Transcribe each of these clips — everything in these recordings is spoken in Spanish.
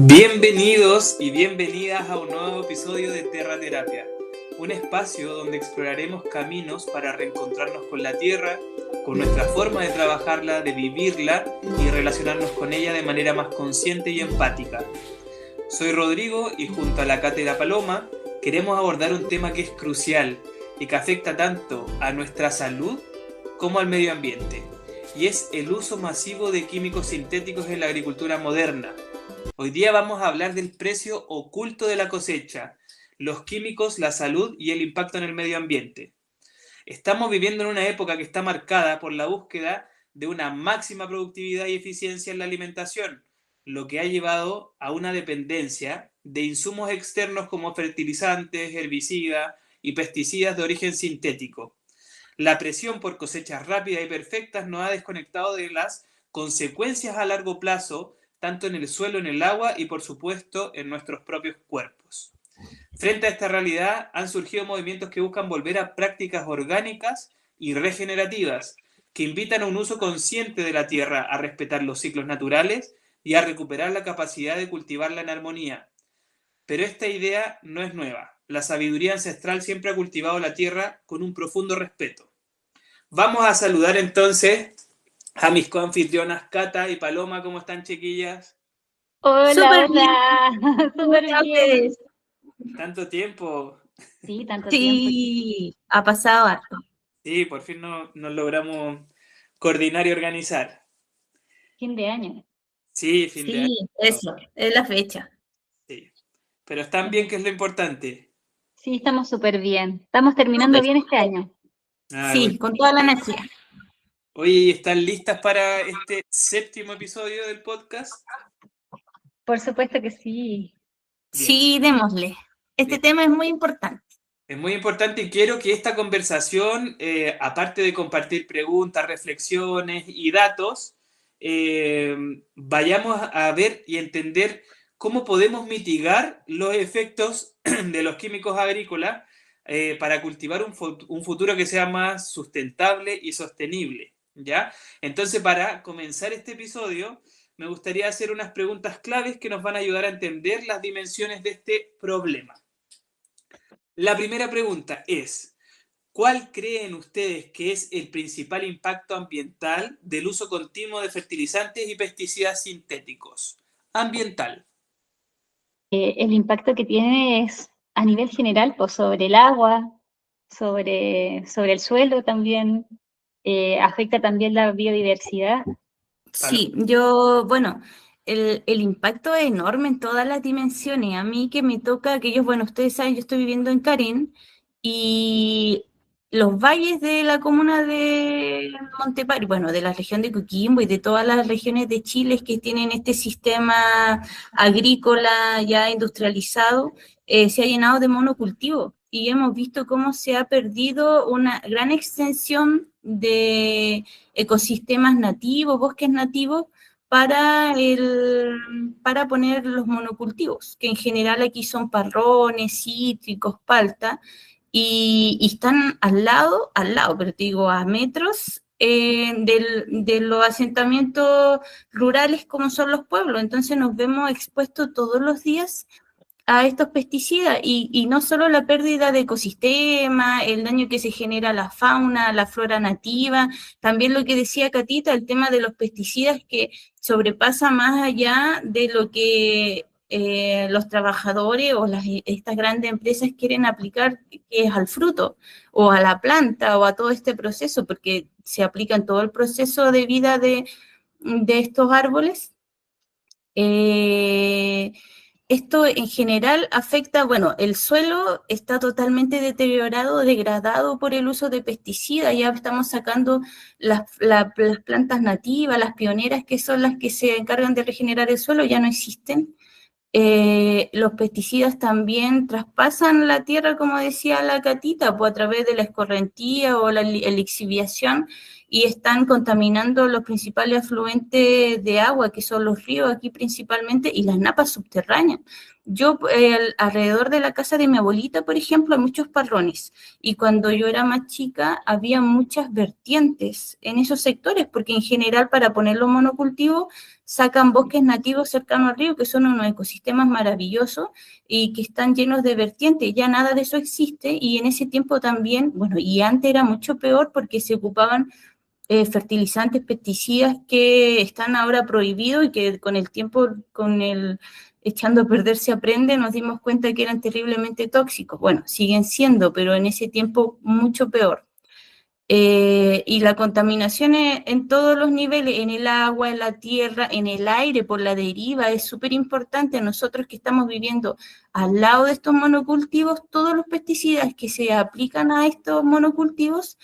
Bienvenidos y bienvenidas a un nuevo episodio de Terra Terapia, un espacio donde exploraremos caminos para reencontrarnos con la tierra, con nuestra forma de trabajarla, de vivirla y relacionarnos con ella de manera más consciente y empática. Soy Rodrigo y junto a la Cátedra Paloma queremos abordar un tema que es crucial y que afecta tanto a nuestra salud como al medio ambiente, y es el uso masivo de químicos sintéticos en la agricultura moderna. Hoy día vamos a hablar del precio oculto de la cosecha, los químicos, la salud y el impacto en el medio ambiente. Estamos viviendo en una época que está marcada por la búsqueda de una máxima productividad y eficiencia en la alimentación, lo que ha llevado a una dependencia de insumos externos como fertilizantes, herbicidas y pesticidas de origen sintético. La presión por cosechas rápidas y perfectas nos ha desconectado de las consecuencias a largo plazo, tanto en el suelo, en el agua y por supuesto en nuestros propios cuerpos. Frente a esta realidad han surgido movimientos que buscan volver a prácticas orgánicas y regenerativas, que invitan a un uso consciente de la tierra, a respetar los ciclos naturales y a recuperar la capacidad de cultivarla en armonía. Pero esta idea no es nueva. La sabiduría ancestral siempre ha cultivado la tierra con un profundo respeto. Vamos a saludar entonces a mis coanfitrionas Cata y Paloma. ¿Cómo están, chiquillas? Hola, Súper bien, hola, súper ¿cómo bien. ustedes? Tanto tiempo. Sí, tanto tiempo. Sí, ha pasado harto. Sí, por fin nos logramos coordinar y organizar. Fin de año. Sí, fin de Sí, año. eso, es la fecha. Sí. Pero están bien, que es lo importante. Sí, estamos súper bien. Estamos terminando Súper. bien este año. Bueno. Sí, con toda la energía. Oye, ¿están listas para este séptimo episodio del podcast? Por supuesto que sí. Bien, Sí, démosle. Este bien. tema es muy importante. Es muy importante y quiero que esta conversación, aparte de compartir preguntas, reflexiones y datos, vayamos a ver y entender cómo podemos mitigar los efectos de los químicos agrícolas para cultivar un futuro que sea más sustentable y sostenible, ¿ya? Entonces, para comenzar este episodio, me gustaría hacer unas preguntas claves que nos van a ayudar a entender las dimensiones de este problema. La primera pregunta es, ¿cuál creen ustedes que es el principal impacto ambiental del uso continuo de fertilizantes y pesticidas sintéticos? Ambiental. El impacto que tiene es a nivel general, pues sobre el agua, sobre el suelo también, afecta también la biodiversidad. Sí, bueno, el impacto es enorme en todas las dimensiones. A mí que me toca aquellos, bueno, ustedes saben, yo estoy viviendo en Carín y los valles de la comuna de Montepari, bueno, de la región de Coquimbo y de todas las regiones de Chile que tienen este sistema agrícola ya industrializado, se ha llenado de monocultivo y hemos visto cómo se ha perdido una gran extensión de ecosistemas nativos, bosques nativos, para poner los monocultivos, que en general aquí son parrones, cítricos, palta, y están al lado, pero te digo, a metros de los asentamientos rurales como son los pueblos. Entonces nos vemos expuestos todos los días a estos pesticidas y no solo la pérdida de ecosistema, el daño que se genera a la fauna, a la flora nativa, también lo que decía Catita, el tema de los pesticidas que sobrepasa más allá de lo que los trabajadores o estas grandes empresas quieren aplicar, que es al fruto o a la planta o a todo este proceso, porque se aplica en todo el proceso de vida de estos árboles. Esto en general afecta, bueno, el suelo está totalmente deteriorado, degradado por el uso de pesticidas, ya estamos sacando las plantas nativas, las pioneras que son las que se encargan de regenerar el suelo, ya no existen. Los pesticidas también traspasan la tierra, como decía la Catita, pues a través de la escorrentía o la lixiviación, y están contaminando los principales afluentes de agua, que son los ríos aquí principalmente, y las napas subterráneas. Yo, alrededor de la casa de mi abuelita, por ejemplo, hay muchos parrones, y cuando yo era más chica había muchas vertientes en esos sectores, porque en general para poner los monocultivos sacan bosques nativos cercanos al río, que son unos ecosistemas maravillosos y que están llenos de vertientes. Ya nada de eso existe, y en ese tiempo también, bueno, y antes era mucho peor porque se ocupaban fertilizantes, pesticidas que están ahora prohibidos y que con el tiempo, con el echando a perder se aprende, nos dimos cuenta que eran terriblemente tóxicos. Bueno, siguen siendo, pero en ese tiempo mucho peor. Y la contaminación en todos los niveles, en el agua, en la tierra, en el aire, por la deriva, es súper importante. Nosotros que estamos viviendo al lado de estos monocultivos, todos los pesticidas que se aplican a estos monocultivos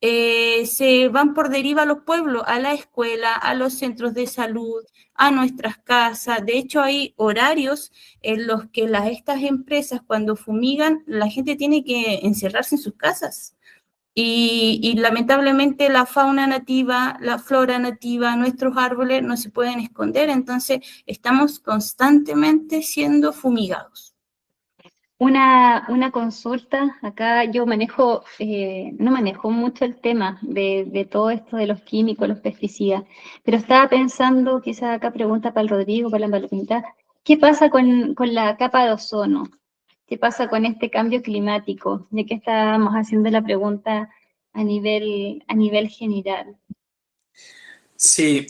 se van por deriva a los pueblos, a la escuela, a los centros de salud, a nuestras casas. De hecho, hay horarios en los que estas empresas, cuando fumigan, la gente tiene que encerrarse en sus casas. Y lamentablemente la fauna nativa, la flora nativa, nuestros árboles no se pueden esconder, entonces estamos constantemente siendo fumigados. Una consulta, acá yo manejo, no manejo mucho el tema de todo esto de los químicos, los pesticidas, pero estaba pensando, quizás acá pregunta para el Rodrigo, para la Palomita, ¿qué pasa con la capa de ozono? ¿Qué pasa con este cambio climático? Ya que estábamos haciendo la pregunta a nivel general. Sí,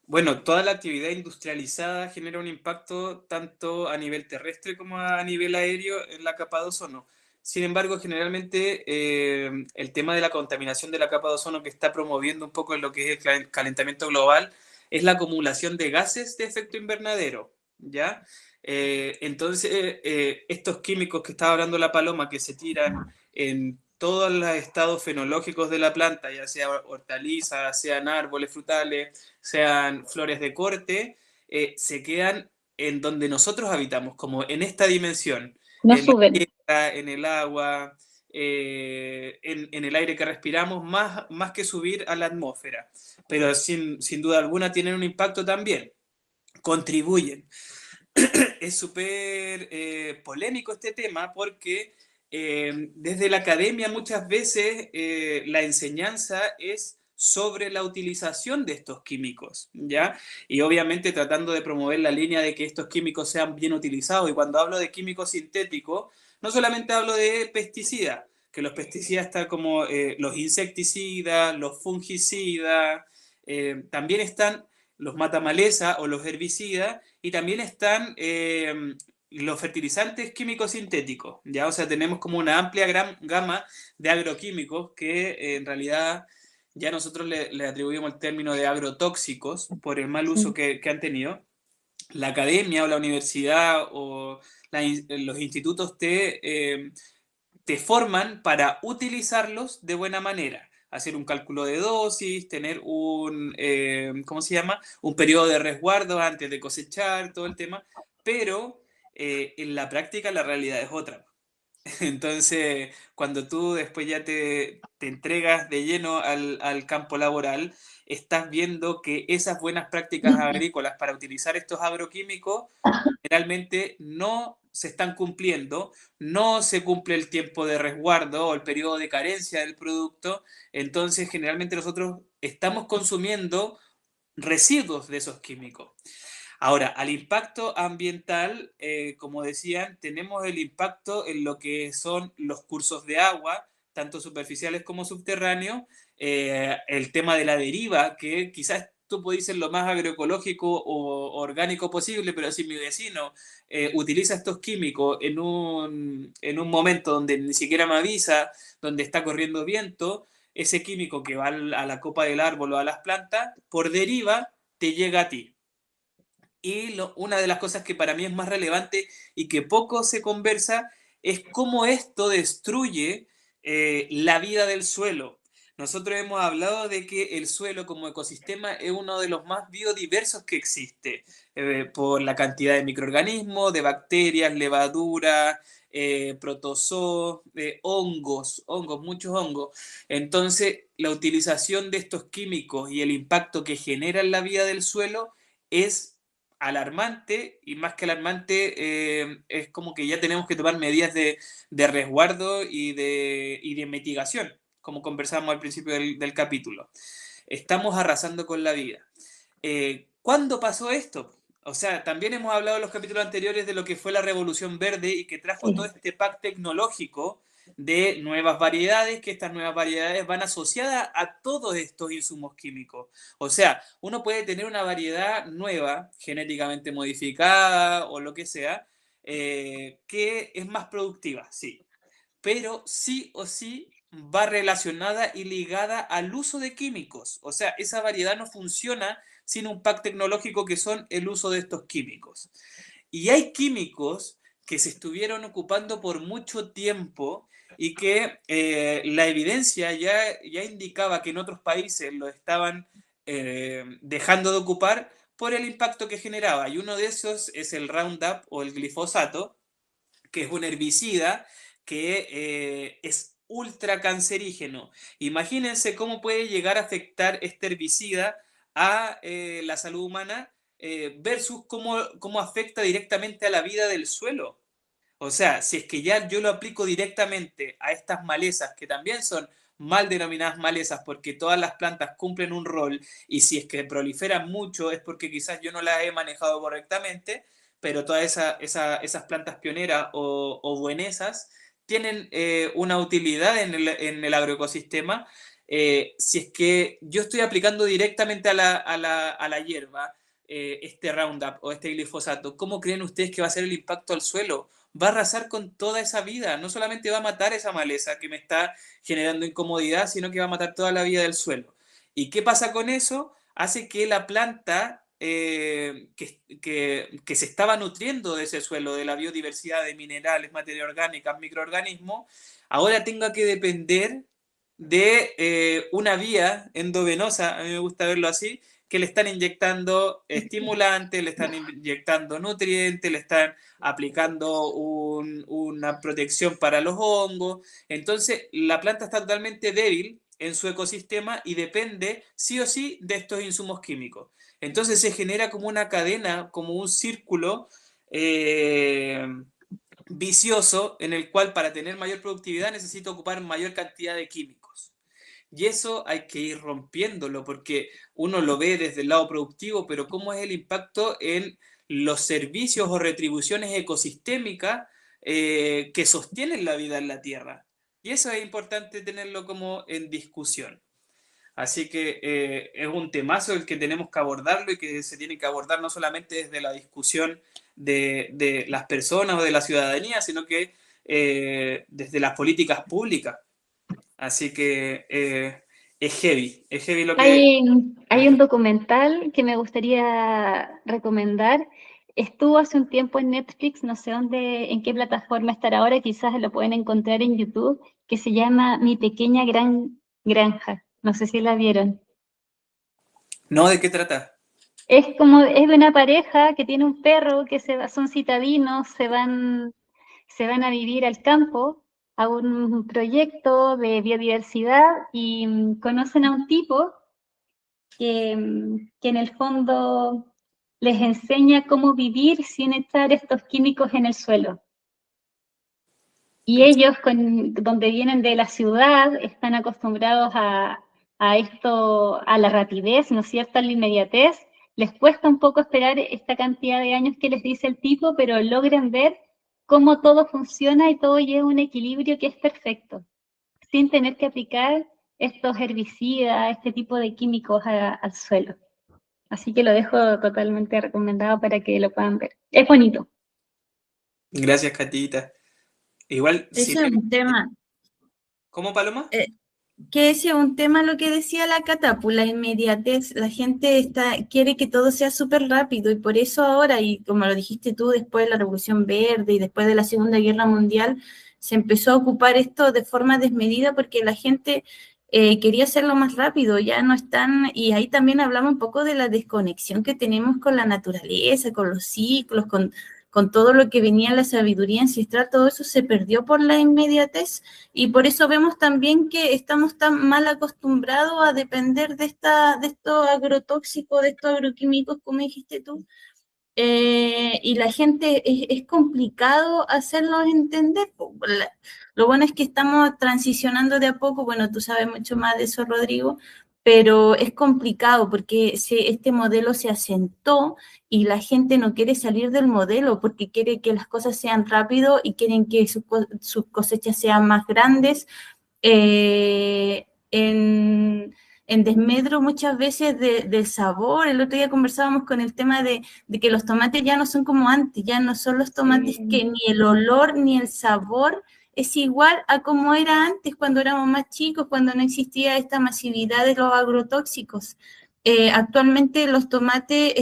bueno, toda la actividad industrializada genera un impacto tanto a nivel terrestre como a nivel aéreo en la capa de ozono. Sin embargo, generalmente el tema de la contaminación de la capa de ozono que está promoviendo un poco lo que es el calentamiento global es la acumulación de gases de efecto invernadero, ¿ya? Entonces, estos químicos que estaba hablando la Paloma que se tiran en todos los estados fenológicos de la planta, ya sea hortalizas, sean árboles frutales, sean flores de corte, se quedan en donde nosotros habitamos, como en esta dimensión, No en la suben. tierra, en el agua, en el aire que respiramos, más que subir a la atmósfera. Pero sin duda alguna tienen un impacto también, contribuyen. Es súper polémico este tema porque desde la academia muchas veces la enseñanza es sobre la utilización de estos químicos, ¿ya? Y obviamente tratando de promover la línea de que estos químicos sean bien utilizados. Y cuando hablo de químicos sintéticos, no solamente hablo de pesticidas, que los pesticidas están como los insecticidas, los fungicidas, también están los matamaleza o los herbicidas, y también están los fertilizantes químicos sintéticos, ¿ya? O sea, tenemos como una amplia gama de agroquímicos que en realidad ya nosotros le atribuimos el término de agrotóxicos por el mal uso que han tenido. La academia o la universidad o los institutos te forman para utilizarlos de buena manera, hacer un cálculo de dosis, tener ¿cómo se llama? Un periodo de resguardo antes de cosechar, todo el tema, pero en la práctica la realidad es otra. Entonces, cuando tú después ya te entregas de lleno al campo laboral, estás viendo que esas buenas prácticas agrícolas para utilizar estos agroquímicos generalmente no se están cumpliendo, no se cumple el tiempo de resguardo o el periodo de carencia del producto, entonces generalmente nosotros estamos consumiendo residuos de esos químicos. Ahora, al impacto ambiental, como decían, tenemos el impacto en lo que son los cursos de agua, tanto superficiales como subterráneos, el tema de la deriva, que quizás tú puedes ser lo más agroecológico o orgánico posible, pero si mi vecino utiliza estos químicos en un momento donde ni siquiera me avisa, donde está corriendo viento, ese químico que va a la copa del árbol o a las plantas, por deriva te llega a ti. Y una de las cosas que para mí es más relevante y que poco se conversa es cómo esto destruye la vida del suelo. nosotros hemos hablado de que el suelo como ecosistema es uno de los más biodiversos que existe, por la cantidad de microorganismos, de bacterias, levaduras, protozoos, hongos, muchos hongos. Entonces, la utilización de estos químicos y el impacto que genera en la vida del suelo es alarmante, y más que alarmante, es como que ya tenemos que tomar medidas de resguardo y de mitigación, como conversábamos al principio del capítulo. Estamos arrasando con la vida. ¿Cuándo pasó esto? O sea, también hemos hablado en los capítulos anteriores de lo que fue la Revolución Verde y que trajo todo este pack tecnológico de nuevas variedades, que estas nuevas variedades van asociadas a todos estos insumos químicos. O sea, uno puede tener una variedad nueva, genéticamente modificada o lo que sea, que es más productiva, sí, pero sí o sí va relacionada y ligada al uso de químicos. O sea, esa variedad no funciona sin un pack tecnológico que son el uso de estos químicos. Y hay químicos que se estuvieron ocupando por mucho tiempo y que la evidencia ya indicaba que en otros países lo estaban dejando de ocupar por el impacto que generaba. Y uno de esos es el Roundup o el glifosato, que es un herbicida que es ultra cancerígeno. Imagínense cómo puede llegar a afectar este herbicida a la salud humana, versus cómo afecta directamente a la vida del suelo. O sea, si es que ya yo lo aplico directamente a estas malezas, que también son mal denominadas malezas porque todas las plantas cumplen un rol, y si es que proliferan mucho es porque quizás yo no las he manejado correctamente, pero todas esas plantas pioneras o buenesas tienen una utilidad en el agroecosistema. Si es que yo estoy aplicando directamente a la hierba, este Roundup o este glifosato, ¿cómo creen ustedes que va a ser el impacto al suelo? Va a arrasar con toda esa vida. No solamente va a matar esa maleza que me está generando incomodidad, sino que va a matar toda la vida del suelo. ¿Y qué pasa con eso? Hace que la planta que se estaba nutriendo de ese suelo, de la biodiversidad de minerales, materia orgánica, microorganismos, ahora tenga que depender de una vía endovenosa, a mí me gusta verlo así, que le están inyectando estimulantes, le están inyectando nutrientes, le están aplicando una protección para los hongos. Entonces, la planta está totalmente débil en su ecosistema y depende sí o sí de estos insumos químicos. Entonces se genera como una cadena, como un círculo vicioso, en el cual para tener mayor productividad necesito ocupar mayor cantidad de químicos. Y eso hay que ir rompiéndolo, porque uno lo ve desde el lado productivo, pero ¿cómo es el impacto en los servicios o retribuciones ecosistémicas que sostienen la vida en la Tierra? Y eso es importante tenerlo como en discusión. Así que es un temazo el que tenemos que abordarlo y que se tiene que abordar no solamente desde la discusión de las personas o de la ciudadanía, sino que desde las políticas públicas. Así que es heavy lo que... Hay un documental que me gustaría recomendar. Estuvo hace un tiempo en Netflix, no sé dónde, en qué plataforma estará ahora, quizás lo pueden encontrar en YouTube, que se llama Mi Pequeña Gran Granja. No sé si la vieron. ¿No? ¿De qué trata? Es de una pareja que tiene un perro que son citadinos, se van a vivir al campo, a un proyecto de biodiversidad y conocen a un tipo que en el fondo les enseña cómo vivir sin echar estos químicos en el suelo. Y ellos, donde vienen de la ciudad, están acostumbrados a esto, a la rapidez, ¿no es cierto?, a la inmediatez. Les cuesta un poco esperar esta cantidad de años que les dice el tipo, pero logran ver cómo todo funciona y todo lleva un equilibrio que es perfecto, sin tener que aplicar estos herbicidas, este tipo de químicos al suelo. Así que lo dejo totalmente recomendado para que lo puedan ver. Es bonito. Gracias, Catita. Igual, si Ese es un tema. ¿Cómo, Paloma? Que ese es un tema lo que decía la Cata, pues la inmediatez, la gente quiere que todo sea súper rápido y por eso ahora, y como lo dijiste tú, después de la Revolución Verde y después de la Segunda Guerra Mundial, se empezó a ocupar esto de forma desmedida porque la gente quería hacerlo más rápido, ya no están, y ahí también hablamos un poco de la desconexión que tenemos con la naturaleza, con los ciclos, con todo lo que venía la sabiduría ancestral, todo eso se perdió por la inmediatez, y por eso vemos también que estamos tan mal acostumbrados a depender de estos agrotóxicos, de estos agroquímicos, como dijiste tú, y la gente es complicado hacerlos entender. Lo bueno es que estamos transicionando de a poco, bueno, tú sabes mucho más de eso, Rodrigo, pero es complicado porque este modelo se asentó y la gente no quiere salir del modelo porque quiere que las cosas sean rápido y quieren que sus cosechas sean más grandes. Eh, en, en desmedro muchas veces del sabor. El otro día conversábamos con el tema de que los tomates ya no son como antes, ya no son los tomates que ni el olor ni el sabor es igual a como era antes cuando éramos más chicos, cuando no existía esta masividad de los agrotóxicos. Actualmente los tomates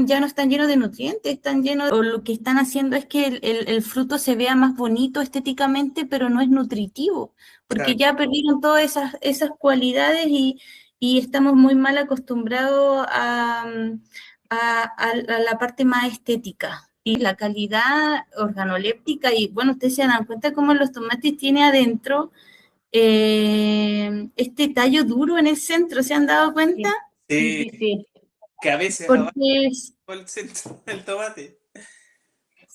ya no están llenos de nutrientes, están llenos, o lo que están haciendo es que el fruto se vea más bonito estéticamente, pero no es nutritivo, porque Claro. ya perdieron todas esas cualidades y estamos muy mal acostumbrados a la parte más estética. Y la calidad organoléptica, y bueno, ustedes se dan cuenta cómo los tomates tienen adentro este tallo duro en el centro, ¿se han dado cuenta? Sí, Sí. que a veces abajo Porque el centro del tomate.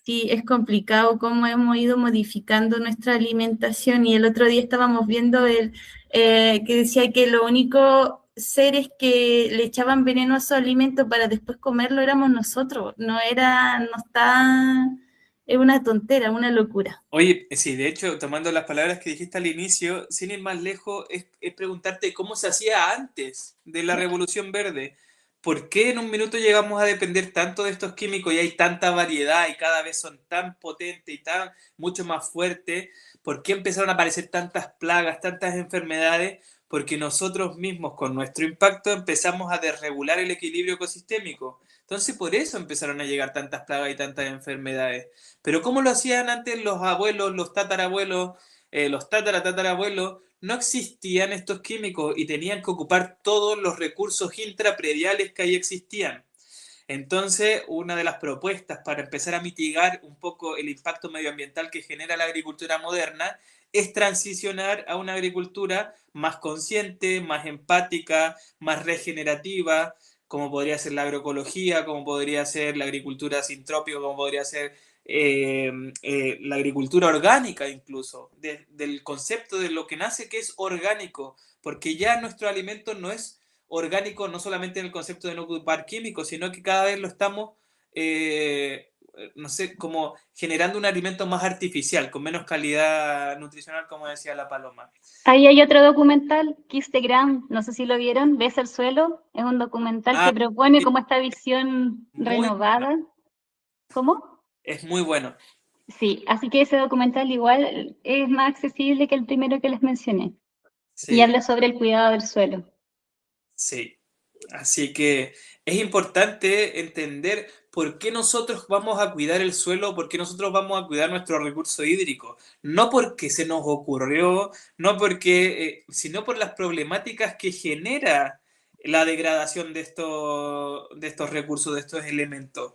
sí, es complicado cómo hemos ido modificando nuestra alimentación, y el otro día estábamos viendo que decía que los únicos seres que le echaban veneno a su alimento para después comerlo éramos nosotros, es una tontera, una locura. Oye, sí, de hecho, tomando las palabras que dijiste al inicio, sin ir más lejos, es preguntarte cómo se hacía antes de la Revolución Verde. ¿Por qué en un minuto llegamos a depender tanto de estos químicos y hay tanta variedad y cada vez son tan potentes y tan mucho más fuertes? ¿Por qué empezaron a aparecer tantas plagas, tantas enfermedades? Porque nosotros mismos, con nuestro impacto, empezamos a desregular el equilibrio ecosistémico. Entonces, por eso empezaron a llegar tantas plagas y tantas enfermedades. Pero ¿cómo lo hacían antes los abuelos, los tatarabuelos, los tatarabuelos? No existían estos químicos y tenían que ocupar todos los recursos intraprediales que ahí existían. Entonces, una de las propuestas para empezar a mitigar un poco el impacto medioambiental que genera la agricultura moderna es transicionar a una agricultura más consciente, más empática, más regenerativa, como podría ser la agroecología, como podría ser la agricultura sintrópica, como podría ser la agricultura orgánica incluso, del concepto de lo que nace que es orgánico, porque ya nuestro alimento no es orgánico no solamente en el concepto de no ocupar químicos, sino que cada vez lo estamos, no sé, como generando un alimento más artificial, con menos calidad nutricional, como decía la Paloma. Ahí hay otro documental, Kiss the Ground, no sé si lo vieron, ¿Ves el suelo? Es un documental que propone como esta visión muy renovada. bueno. ¿Cómo? Es muy bueno. Sí, así que ese documental igual es más accesible que el primero que les mencioné. Sí. Y habla sobre el cuidado del suelo. Sí, así que es importante entender por qué nosotros vamos a cuidar el suelo, por qué nosotros vamos a cuidar nuestro recurso hídrico. No porque se nos ocurrió, no porque, sino por las problemáticas que genera la degradación de estos recursos, de estos elementos.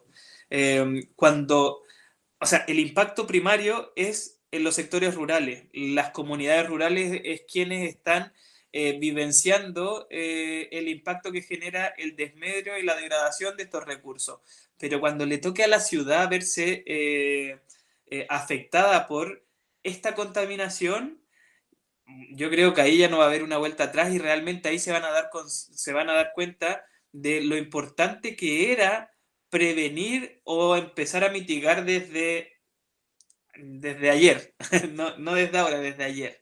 O sea, el impacto primario es en los sectores rurales. Las comunidades rurales es quienes están vivenciando el impacto que genera el desmedro y la degradación de estos recursos. Pero cuando le toque a la ciudad verse afectada por esta contaminación, yo creo que ahí ya no va a haber una vuelta atrás y realmente ahí se van a dar cuenta de lo importante que era prevenir o empezar a mitigar desde ayer, no desde ahora, desde ayer.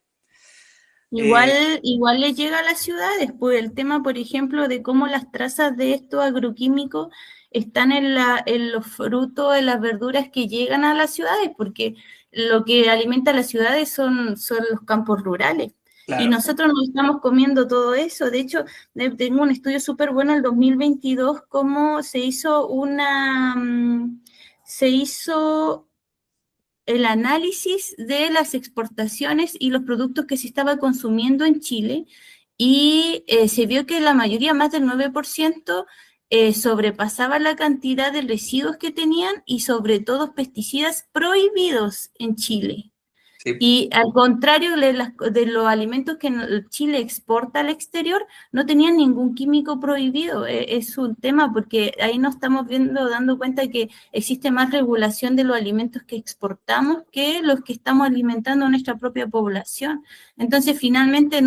Igual le llega a las ciudades, pues el tema, por ejemplo, de cómo las trazas de estos agroquímicos están en los frutos, en las verduras que llegan a las ciudades, porque lo que alimenta a las ciudades son los campos rurales. Y Claro. nosotros nos estamos comiendo todo eso. De hecho, tengo un estudio súper bueno el 2022, cómo se hizo el análisis de las exportaciones y los productos que se estaba consumiendo en Chile, y se vio que la mayoría, más del 9%, sobrepasaba la cantidad de residuos que tenían y sobre todo pesticidas prohibidos en Chile. Sí. Y al contrario de los alimentos que Chile exporta al exterior, no tenían ningún químico prohibido. Es un tema porque ahí nos estamos dando cuenta que existe más regulación de los alimentos que exportamos que los que estamos alimentando a nuestra propia población. Entonces, finalmente, en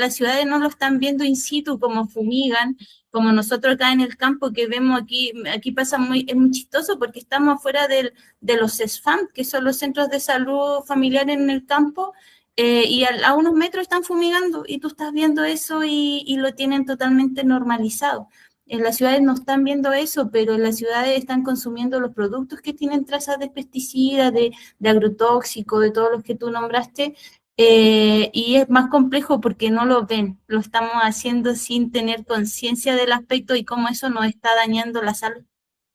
las ciudades no lo están viendo in situ, como fumigan, como nosotros acá en el campo que vemos aquí pasa es muy chistoso porque estamos afuera de los CESFAM, que son los centros de salud familiar en el campo, y a unos metros están fumigando y tú estás viendo eso y lo tienen totalmente normalizado. En las ciudades no están viendo eso, pero en las ciudades están consumiendo los productos que tienen trazas de pesticidas, de agrotóxico, de todos los que tú nombraste, y es más complejo porque no lo ven, lo estamos haciendo sin tener conciencia del aspecto y cómo eso nos está dañando la salud.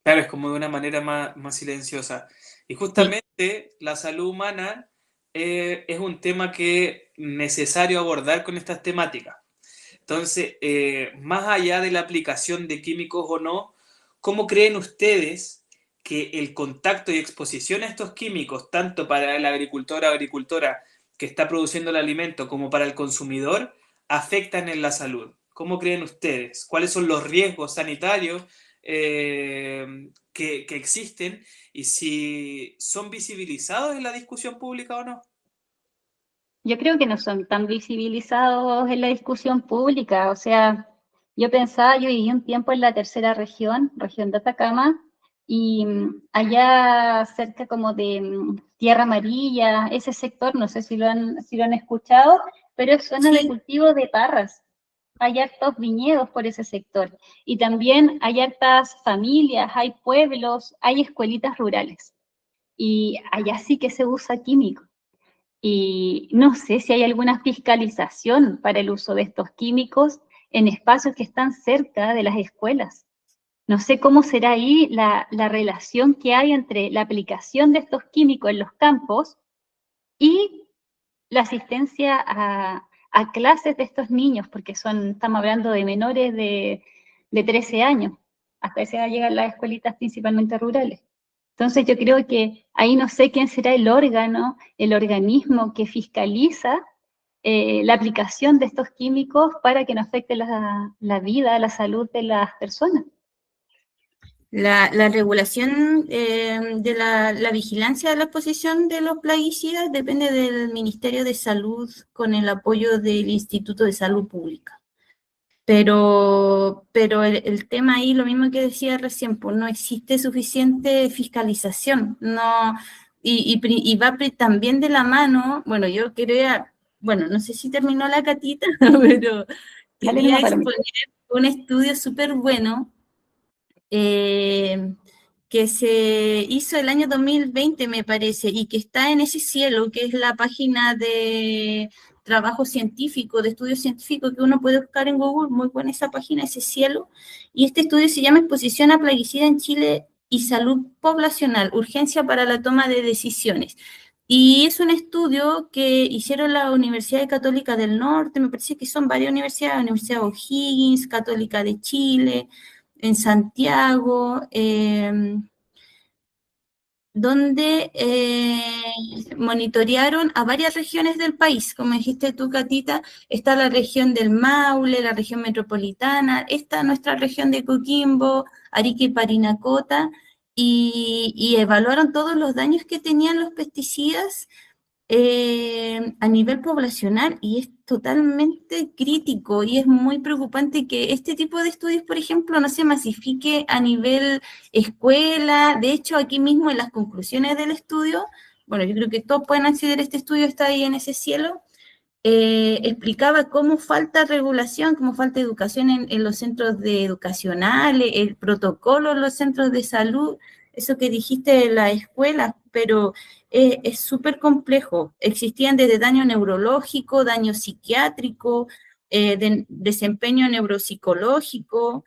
Claro, es como de una manera más silenciosa. Y justamente la salud humana es un tema que es necesario abordar con estas temáticas. Entonces, más allá de la aplicación de químicos o no, ¿cómo creen ustedes que el contacto y exposición a estos químicos, tanto para el agricultor o agricultora que está produciendo el alimento como para el consumidor, afectan en la salud? ¿Cómo creen ustedes? ¿Cuáles son los riesgos sanitarios que existen y si son visibilizados en la discusión pública o no? Yo creo que no son tan visibilizados en la discusión pública. O sea, yo viví un tiempo en la tercera región de Atacama, y allá cerca como de Tierra Amarilla, ese sector, no sé si lo han escuchado, pero es zona de cultivo de parras. Hay hartos viñedos por ese sector. Y también hay hartas familias, hay pueblos, hay escuelitas rurales. Y allá sí que se usa químico. Y no sé si hay alguna fiscalización para el uso de estos químicos en espacios que están cerca de las escuelas. No sé cómo será ahí la relación que hay entre la aplicación de estos químicos en los campos y la asistencia a clases de estos niños, porque estamos hablando de menores de 13 años. Hasta esa edad llegan las escuelitas principalmente rurales. Entonces yo creo que ahí no sé quién será el organismo que fiscaliza la aplicación de estos químicos para que no afecte la vida, la salud de las personas. La regulación de la vigilancia de la exposición de los plaguicidas depende del Ministerio de Salud con el apoyo del Instituto de Salud Pública. Pero el tema ahí, lo mismo que decía recién, pues no existe suficiente fiscalización, no, y va también de la mano. Bueno, yo quería, no sé si terminó la Catita, pero quería exponer un estudio súper bueno que se hizo el año 2020, me parece, y que está en Ese Cielo, que es la página de trabajo científico, de estudio científico que uno puede buscar en Google. Muy buena esa página, Ese Cielo. Y este estudio se llama Exposición a plaguicida en Chile y salud poblacional, urgencia para la toma de decisiones. Y es un estudio que hicieron la Universidad Católica del Norte, me parece que son varias universidades, Universidad O'Higgins, Católica de Chile, en Santiago, donde monitorearon a varias regiones del país. Como dijiste tú, Catita, está la región del Maule, la región metropolitana, está nuestra región de Coquimbo, Arica y Parinacota, y evaluaron todos los daños que tenían los pesticidas a nivel poblacional, y es totalmente crítico y es muy preocupante que este tipo de estudios, por ejemplo, no se masifique a nivel escuela. De hecho, aquí mismo en las conclusiones del estudio, yo creo que todos pueden acceder a este estudio, está ahí en Ese Cielo, explicaba cómo falta regulación, cómo falta educación en los centros educacionales, el protocolo en los centros de salud, eso que dijiste de la escuela, pero es súper complejo. Existían desde daño neurológico, daño psiquiátrico, desempeño neuropsicológico,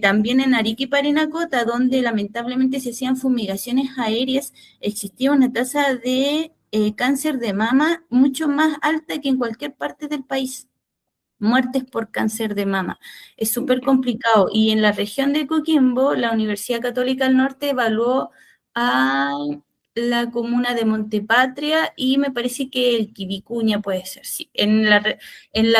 también en Arica y Parinacota, donde lamentablemente se hacían fumigaciones aéreas, existía una tasa de cáncer de mama mucho más alta que en cualquier parte del país. Muertes por cáncer de mama. Es súper complicado. Y en la región de Coquimbo, la Universidad Católica del Norte evaluó a la comuna de Montepatria y me parece que el Quivicuña puede ser, sí. En la, en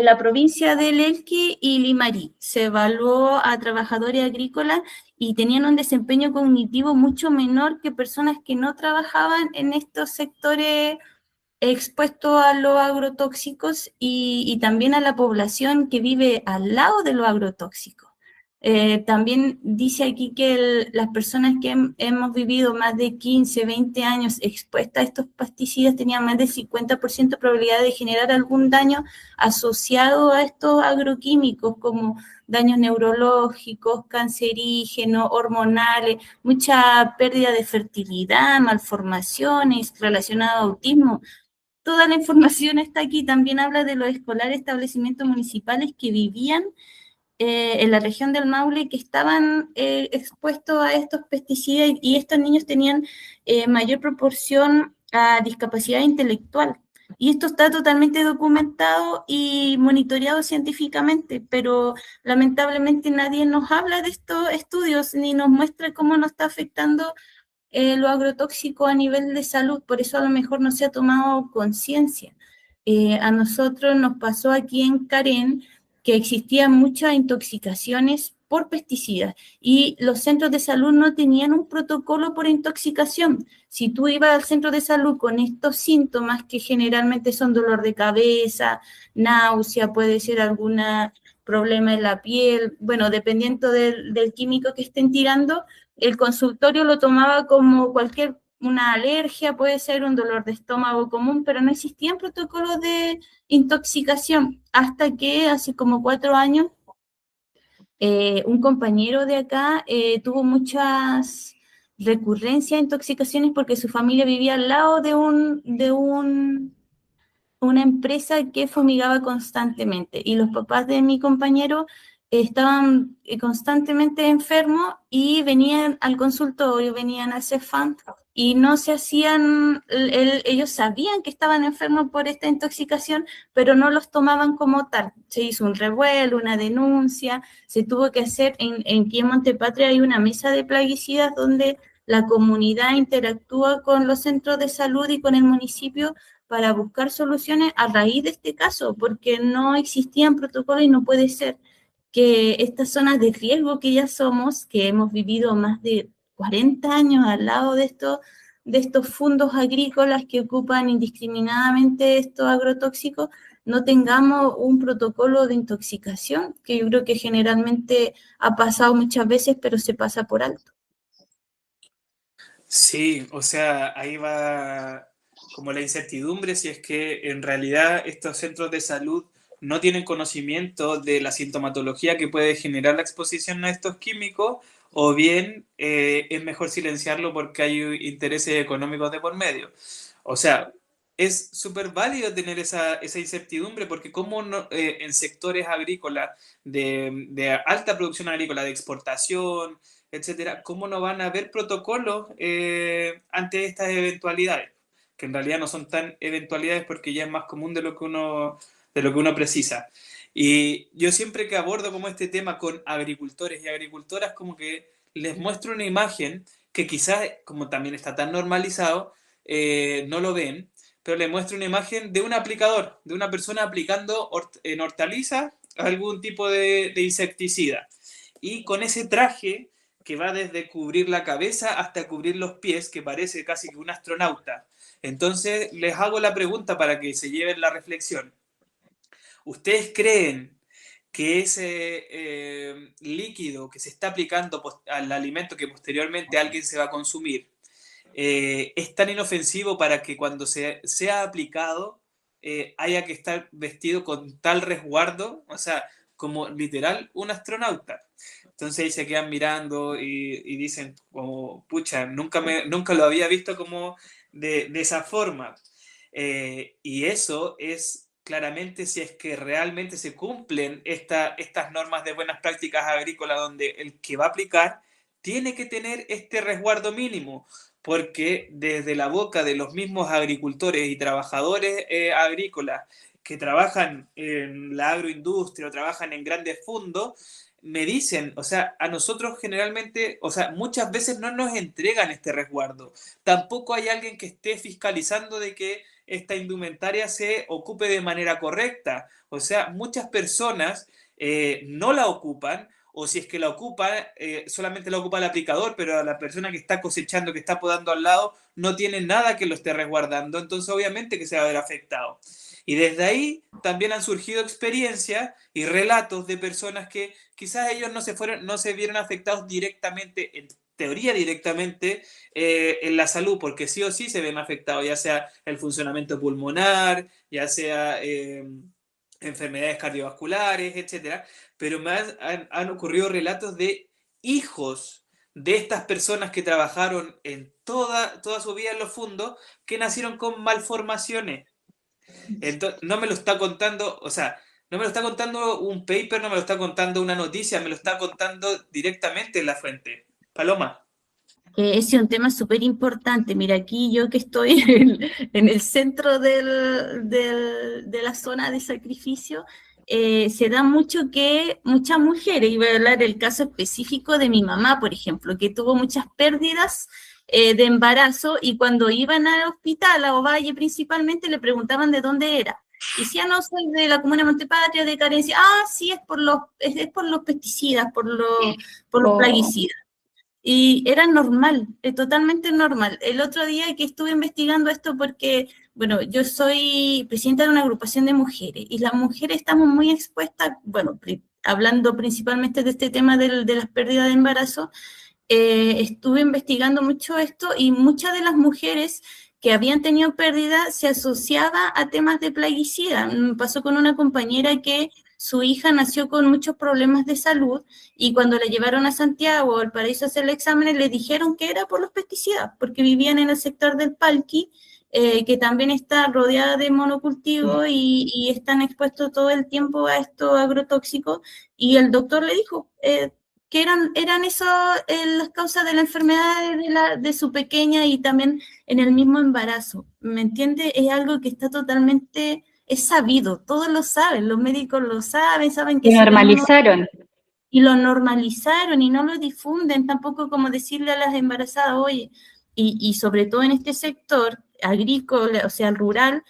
la provincia del Elqui y Limarí se evaluó a trabajadores agrícolas y tenían un desempeño cognitivo mucho menor que personas que no trabajaban en estos sectores expuesto a los agrotóxicos y también a la población que vive al lado de los agrotóxicos. También dice aquí que las personas que hemos vivido más de 15, 20 años expuestas a estos pesticidas tenían más del 50% de probabilidad de generar algún daño asociado a estos agroquímicos, como daños neurológicos, cancerígenos, hormonales, mucha pérdida de fertilidad, malformaciones relacionadas a autismo. Toda la información está aquí. También habla de los escolares establecimientos municipales que vivían en la región del Maule que estaban expuestos a estos pesticidas y estos niños tenían mayor proporción a discapacidad intelectual. Y esto está totalmente documentado y monitoreado científicamente, pero lamentablemente nadie nos habla de estos estudios ni nos muestra cómo nos está afectando lo agrotóxico a nivel de salud, por eso a lo mejor no se ha tomado conciencia. A nosotros nos pasó aquí en Karen que existían muchas intoxicaciones por pesticidas y los centros de salud no tenían un protocolo por intoxicación. Si tú ibas al centro de salud con estos síntomas que generalmente son dolor de cabeza, náusea, puede ser algún problema en la piel, bueno, dependiendo del químico que estén tirando, el consultorio lo tomaba como una alergia, puede ser un dolor de estómago común, pero no existían protocolos de intoxicación hasta que hace como 4 años un compañero de acá tuvo muchas recurrencias de intoxicaciones porque su familia vivía al lado de una empresa que fumigaba constantemente y los papás de mi compañero estaban constantemente enfermos y venían al consultorio, venían al CEFAM y no se hacían, ellos sabían que estaban enfermos por esta intoxicación, pero no los tomaban como tal. Se hizo un revuelo, una denuncia, se tuvo que hacer, aquí en Montepatria hay una mesa de plaguicidas donde la comunidad interactúa con los centros de salud y con el municipio para buscar soluciones a raíz de este caso, porque no existían protocolos y no puede ser que estas zonas de riesgo que ya somos, que hemos vivido más de 40 años al lado de estos fondos agrícolas que ocupan indiscriminadamente estos agrotóxicos, no tengamos un protocolo de intoxicación, que yo creo que generalmente ha pasado muchas veces, pero se pasa por alto. Sí, o sea, ahí va como la incertidumbre si es que en realidad estos centros de salud no tienen conocimiento de la sintomatología que puede generar la exposición a estos químicos, o bien es mejor silenciarlo porque hay intereses económicos de por medio. O sea, es súper válido tener esa incertidumbre porque como no, en sectores agrícolas de alta producción agrícola, de exportación, etcétera, ¿cómo no van a haber protocolos ante estas eventualidades? Que en realidad no son tan eventualidades porque ya es más común de lo que uno precisa. Y yo siempre que abordo como este tema con agricultores y agricultoras, como que les muestro una imagen que quizás, como también está tan normalizado, no lo ven, pero les muestro una imagen de un aplicador, de una persona aplicando en hortalizas algún tipo de insecticida. Y con ese traje que va desde cubrir la cabeza hasta cubrir los pies, que parece casi que un astronauta. Entonces, les hago la pregunta para que se lleven la reflexión. ¿Ustedes creen que ese líquido que se está aplicando al alimento que posteriormente alguien se va a consumir es tan inofensivo para que cuando sea aplicado haya que estar vestido con tal resguardo? O sea, como literal un astronauta. Entonces ahí se quedan mirando y dicen, como, pucha, nunca lo había visto como de esa forma. Y eso es claramente si es que realmente se cumplen estas normas de buenas prácticas agrícolas, donde el que va a aplicar tiene que tener este resguardo mínimo, porque desde la boca de los mismos agricultores y trabajadores agrícolas que trabajan en la agroindustria o trabajan en grandes fondos, me dicen, o sea, a nosotros generalmente, o sea, muchas veces no nos entregan este resguardo. Tampoco hay alguien que esté fiscalizando de que esta indumentaria se ocupe de manera correcta. O sea, muchas personas no la ocupan, o si es que la ocupa, solamente la ocupa el aplicador, pero la persona que está cosechando, que está podando al lado, no tiene nada que lo esté resguardando, entonces obviamente que se va a ver afectado. Y desde ahí también han surgido experiencias y relatos de personas que quizás ellos no se vieron afectados directamente, en teoría directamente, en la salud, porque sí o sí se ven afectados, ya sea el funcionamiento pulmonar, ya sea enfermedades cardiovasculares, etcétera. Pero han ocurrido relatos de hijos de estas personas que trabajaron en toda su vida en los fondos, que nacieron con malformaciones. Entonces, no me lo está contando, o sea, no me lo está contando un paper, no me lo está contando una noticia, me lo está contando directamente en la fuente. Paloma. Ese es un tema súper importante. Mira, aquí yo que estoy en el centro de la zona de sacrificio, se da mucho que muchas mujeres, y voy a hablar del caso específico de mi mamá, por ejemplo, que tuvo muchas pérdidas de embarazo y cuando iban al hospital, a Ovalle principalmente, le preguntaban de dónde era. Y decía, no, soy de la comuna de Montepatria, de Carencia. Ah, sí, es por los pesticidas, por los plaguicidas. Y era normal, totalmente normal. El otro día que estuve investigando esto porque, bueno, yo soy presidenta de una agrupación de mujeres y las mujeres estamos muy expuestas, bueno, hablando principalmente de este tema de las pérdidas de embarazo, estuve investigando mucho esto y muchas de las mujeres que habían tenido pérdida se asociaba a temas de plaguicida. Me pasó con una compañera que su hija nació con muchos problemas de salud y cuando la llevaron a Santiago o al Paraíso a hacer el examen, le dijeron que era por los pesticidas, porque vivían en el sector del Palqui, que también está rodeada de monocultivo y están expuestos todo el tiempo a estos agrotóxicos. Y el doctor le dijo que eran eso las causas de la enfermedad de su pequeña y también en el mismo embarazo. ¿Me entiende? Es algo que está totalmente... Es sabido, todos lo saben, los médicos lo saben que Y normalizaron. y lo normalizaron y no lo difunden, tampoco como decirle a las embarazadas, oye, y sobre todo en este sector agrícola, o sea, rural,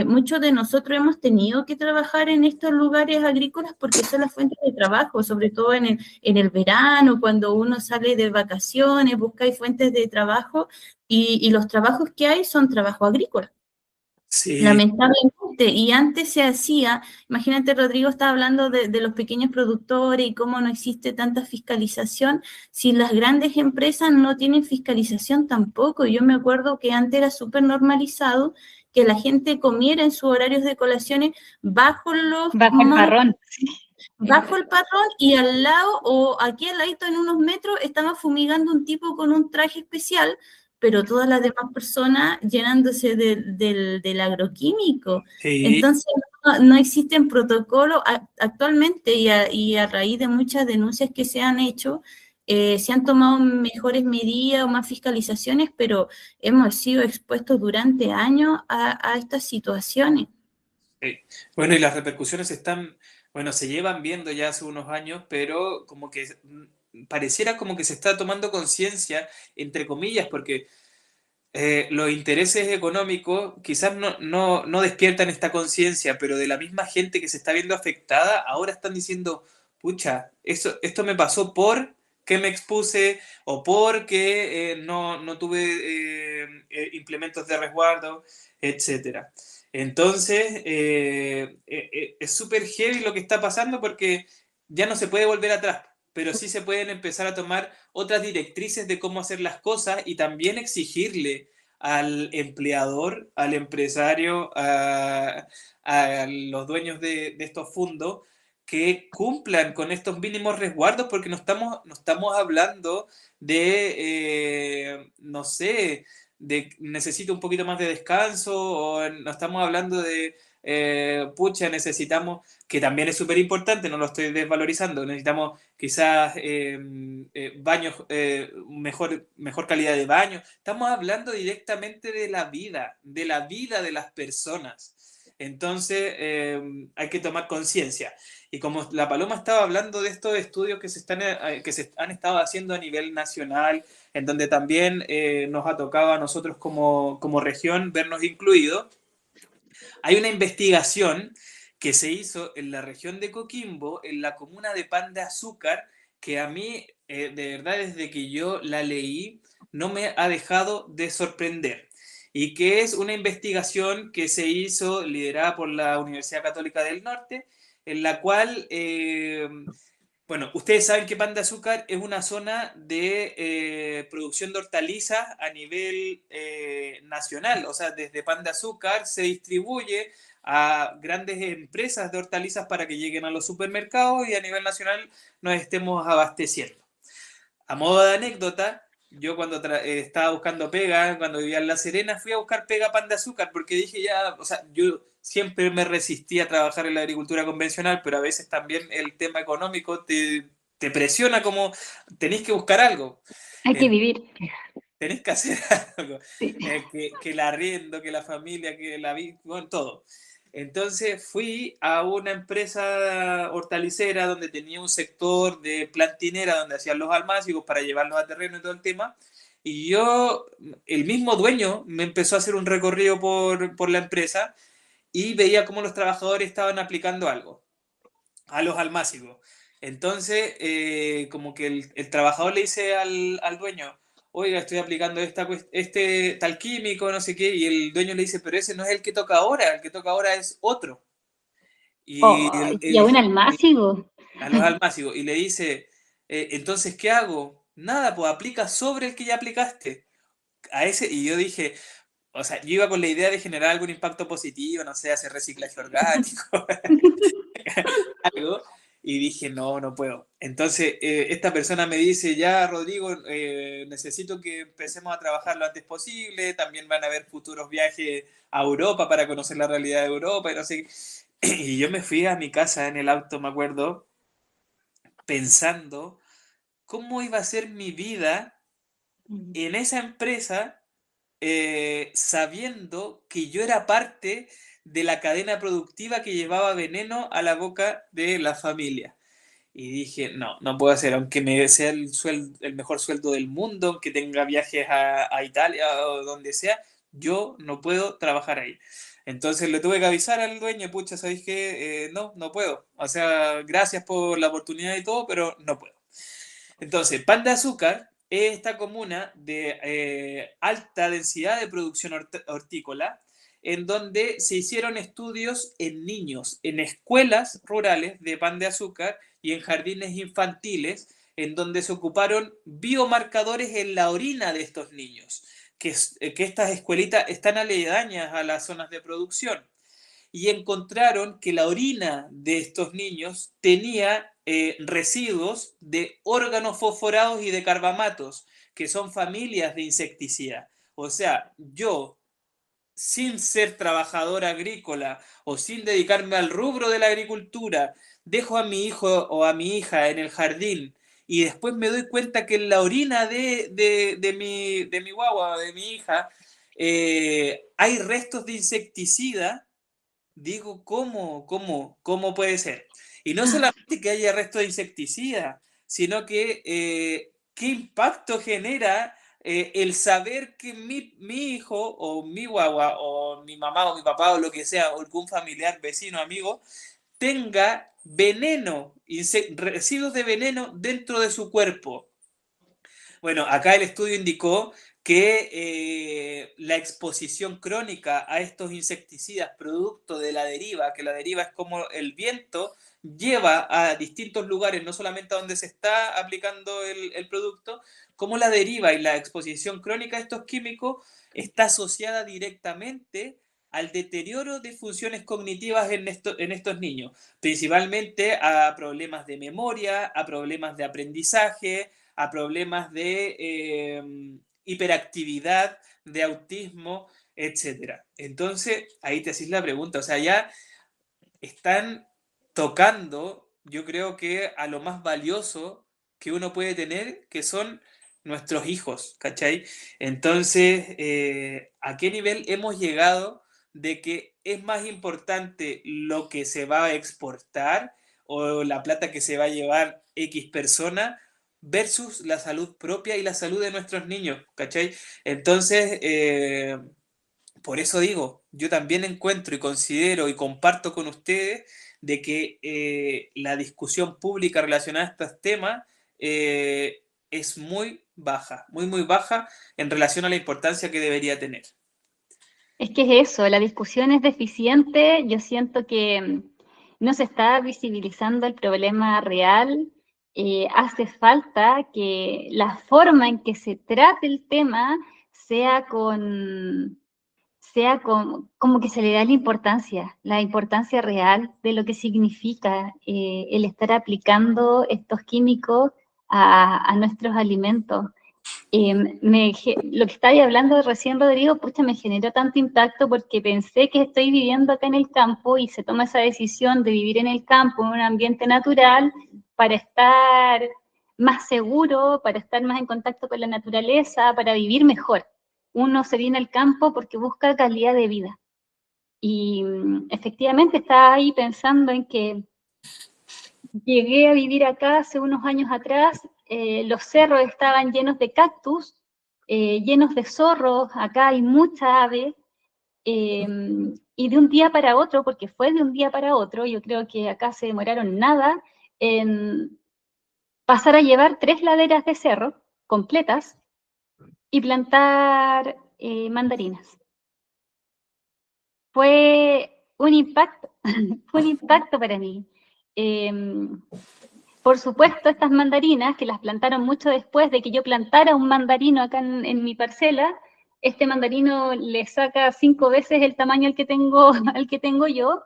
muchos de nosotros hemos tenido que trabajar en estos lugares agrícolas porque son las fuentes de trabajo, sobre todo en el verano, cuando uno sale de vacaciones, busca fuentes de trabajo y los trabajos que hay son trabajo agrícola. Sí. Lamentablemente, y antes se hacía, imagínate, Rodrigo estaba hablando de los pequeños productores y cómo no existe tanta fiscalización, si las grandes empresas no tienen fiscalización tampoco. Yo me acuerdo que antes era súper normalizado que la gente comiera en sus horarios de colaciones bajo Bajo el parrón. bajo el parrón y al lado o aquí al ladito en unos metros estaba fumigando un tipo con un traje especial, pero todas las demás personas llenándose del agroquímico. Sí. Entonces no existen protocolos actualmente y a raíz de muchas denuncias que se han hecho, se han tomado mejores medidas o más fiscalizaciones, pero hemos sido expuestos durante años a estas situaciones. Bueno, y las repercusiones están, bueno, se llevan viendo ya hace unos años, pero como que pareciera como que se está tomando conciencia, entre comillas, porque los intereses económicos quizás no despiertan esta conciencia, pero de la misma gente que se está viendo afectada, ahora están diciendo, pucha, esto me pasó por que me expuse o porque no tuve implementos de resguardo, etcétera. Entonces, es súper heavy lo que está pasando porque ya no se puede volver atrás, pero sí se pueden empezar a tomar otras directrices de cómo hacer las cosas y también exigirle al empleador, al empresario, a los dueños de estos fondos que cumplan con estos mínimos resguardos porque no estamos hablando de, no sé, de necesito un poquito más de descanso o no estamos hablando de pucha, necesitamos, que también es súper importante, no lo estoy desvalorizando, necesitamos quizás baños, mejor calidad de baño. Estamos hablando directamente de la vida de las personas. Entonces, hay que tomar conciencia. Y como la Paloma estaba hablando de estos estudios que se han estado haciendo a nivel nacional, en donde también nos ha tocado a nosotros como región vernos incluidos, hay una investigación que se hizo en la región de Coquimbo, en la comuna de Pan de Azúcar, que a mí, de verdad, desde que yo la leí, no me ha dejado de sorprender. Y que es una investigación que se hizo liderada por la Universidad Católica del Norte, en la cual, bueno, ustedes saben que Pan de Azúcar es una zona de producción de hortalizas a nivel nacional. O sea, desde Pan de Azúcar se distribuye a grandes empresas de hortalizas para que lleguen a los supermercados y a nivel nacional nos estemos abasteciendo. A modo de anécdota, yo cuando estaba buscando pega, cuando vivía en La Serena, fui a buscar pega a Pan de Azúcar porque dije ya, o sea, yo siempre me resistí a trabajar en la agricultura convencional, pero a veces también el tema económico te presiona como tenéis que buscar algo. Hay que vivir. Tenés que hacer algo. Sí. Que el arriendo, que la familia, que la vida, bueno, todo. Entonces fui a una empresa hortalicera donde tenía un sector de plantinera donde hacían los almácigos para llevarlos a terreno y todo el tema. Y yo, el mismo dueño, me empezó a hacer un recorrido por la empresa y veía cómo los trabajadores estaban aplicando algo a los almácigos. Entonces, como que el trabajador le dice al dueño, oiga, estoy aplicando este tal químico, no sé qué, y el dueño le dice, pero ese no es el que toca ahora, el que toca ahora es otro. Y, Oh, y a un almácigo. a los almácigos, y le dice, entonces, ¿qué hago? Nada, pues aplica sobre el que ya aplicaste. A ese, y yo dije, o sea, yo iba con la idea de generar algún impacto positivo, no sé, hacer reciclaje orgánico, algo, y dije, no, no puedo. Entonces, esta persona me dice, ya, Rodrigo, necesito que empecemos a trabajar lo antes posible, también van a haber futuros viajes a Europa para conocer la realidad de Europa, y no sé. Y yo me fui a mi casa en el auto, me acuerdo, pensando cómo iba a ser mi vida en esa empresa, sabiendo que yo era parte de la cadena productiva que llevaba veneno a la boca de la familia. Y dije, no, no puedo hacer, aunque me sea el mejor sueldo del mundo, aunque tenga viajes a Italia o donde sea, yo no puedo trabajar ahí. Entonces le tuve que avisar al dueño, pucha, ¿sabéis qué? No, no puedo. O sea, gracias por la oportunidad y todo, pero no puedo. Entonces, Pan de Azúcar es esta comuna de alta densidad de producción hortícola, en donde se hicieron estudios en niños, en escuelas rurales de Pan de Azúcar y en jardines infantiles, en donde se ocuparon biomarcadores en la orina de estos niños, que estas escuelitas están aledañas a las zonas de producción y encontraron que la orina de estos niños tenía residuos de órganos fosforados y de carbamatos, que son familias de insecticida. O sea, yo, sin ser trabajador agrícola o sin dedicarme al rubro de la agricultura, dejo a mi hijo o a mi hija en el jardín y después me doy cuenta que en la orina de mi guagua, de mi hija, hay restos de insecticida. Digo, ¿cómo puede ser? Y no solamente que haya resto de insecticida, sino que qué impacto genera el saber que mi hijo o mi guagua o mi mamá o mi papá o lo que sea, o algún familiar, vecino, amigo, tenga veneno, residuos de veneno dentro de su cuerpo. Bueno, acá el estudio indicó que la exposición crónica a estos insecticidas producto de la deriva, que la deriva es como el viento lleva a distintos lugares, no solamente a donde se está aplicando el producto, como la deriva y la exposición crónica a estos químicos está asociada directamente al deterioro de funciones cognitivas en estos niños, principalmente a problemas de memoria, a problemas de aprendizaje, a problemas de hiperactividad, de autismo. etcétera. Entonces, ahí te haces la pregunta, o sea, ya están tocando, yo creo que a lo más valioso que uno puede tener, que son nuestros hijos, ¿cachai? Entonces, ¿a qué nivel hemos llegado de que es más importante lo que se va a exportar o la plata que se va a llevar X persona versus la salud propia y la salud de nuestros niños, ¿cachai? Entonces, por eso digo, yo también encuentro y considero y comparto con ustedes de que la discusión pública relacionada a estos temas es muy baja, muy baja en relación a la importancia que debería tener. Es que es eso, la discusión es deficiente, yo siento que no se está visibilizando el problema real, hace falta que la forma en que se trate el tema sea como que se le da la importancia real de lo que significa el estar aplicando estos químicos a nuestros alimentos. Lo que estaba hablando recién, Rodrigo, pucha, me generó tanto impacto porque pensé que estoy viviendo acá en el campo y se toma esa decisión de vivir en el campo, en un ambiente natural, para estar más seguro, para estar más en contacto con la naturaleza, para vivir mejor. Uno se viene al campo porque busca calidad de vida. Y efectivamente estaba ahí pensando en que llegué a vivir acá hace unos años atrás, los cerros estaban llenos de cactus, llenos de zorros, acá hay mucha ave, y de un día para otro, porque fue de un día para otro, yo creo que acá se demoraron nada en pasar a llevar 3 laderas de cerro completas y plantar mandarinas. Fue un impacto, fue un impacto para mí. Por supuesto, estas mandarinas, que las plantaron mucho después de que yo plantara un mandarino acá en mi parcela, este mandarino le saca 5 veces el tamaño al que tengo yo.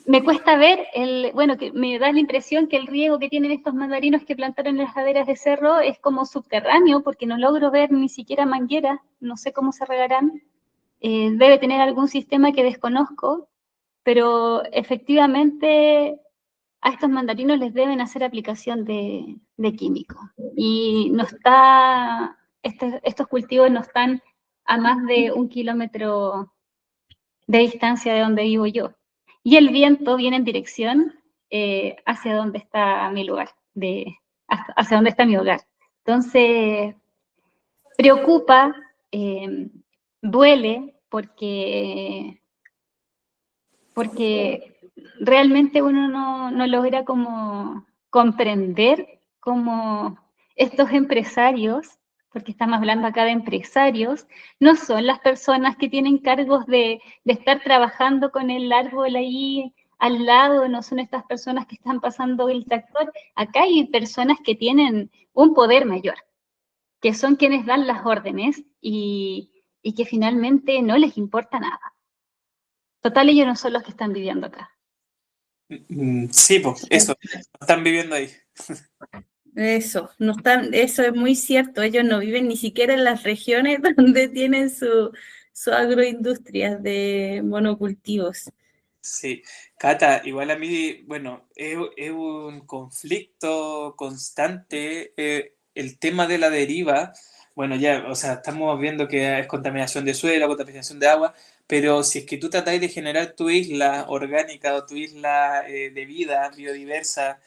Me cuesta ver, que me da la impresión que el riego que tienen estos mandarinos que plantaron en las laderas de cerro es como subterráneo, porque no logro ver ni siquiera mangueras, no sé cómo se regarán. Debe tener algún sistema que desconozco, pero efectivamente a estos mandarinos les deben hacer aplicación de químicos. Y estos cultivos no están a más de 1 kilómetro de distancia de donde vivo yo. Y el viento viene en dirección hacia donde está mi lugar, hacia donde está mi hogar. Entonces, preocupa, duele, porque realmente uno no logra como comprender cómo estos empresarios, porque estamos hablando acá de empresarios, no son las personas que tienen cargos de estar trabajando con el árbol ahí al lado, no son estas personas que están pasando el tractor. Acá hay personas que tienen un poder mayor, que son quienes dan las órdenes y que finalmente no les importa nada. Total, ellos no son los que están viviendo acá. Sí, pues, eso, están viviendo ahí. Eso, no están, eso es muy cierto, ellos no viven ni siquiera en las regiones donde tienen su agroindustria de monocultivos. Sí, Cata, igual a mí, bueno, es un conflicto constante el tema de la deriva. Bueno, ya, o sea, estamos viendo que es contaminación de suelo, contaminación de agua, pero si es que tú tratáis de generar tu isla orgánica o tu isla de vida biodiversa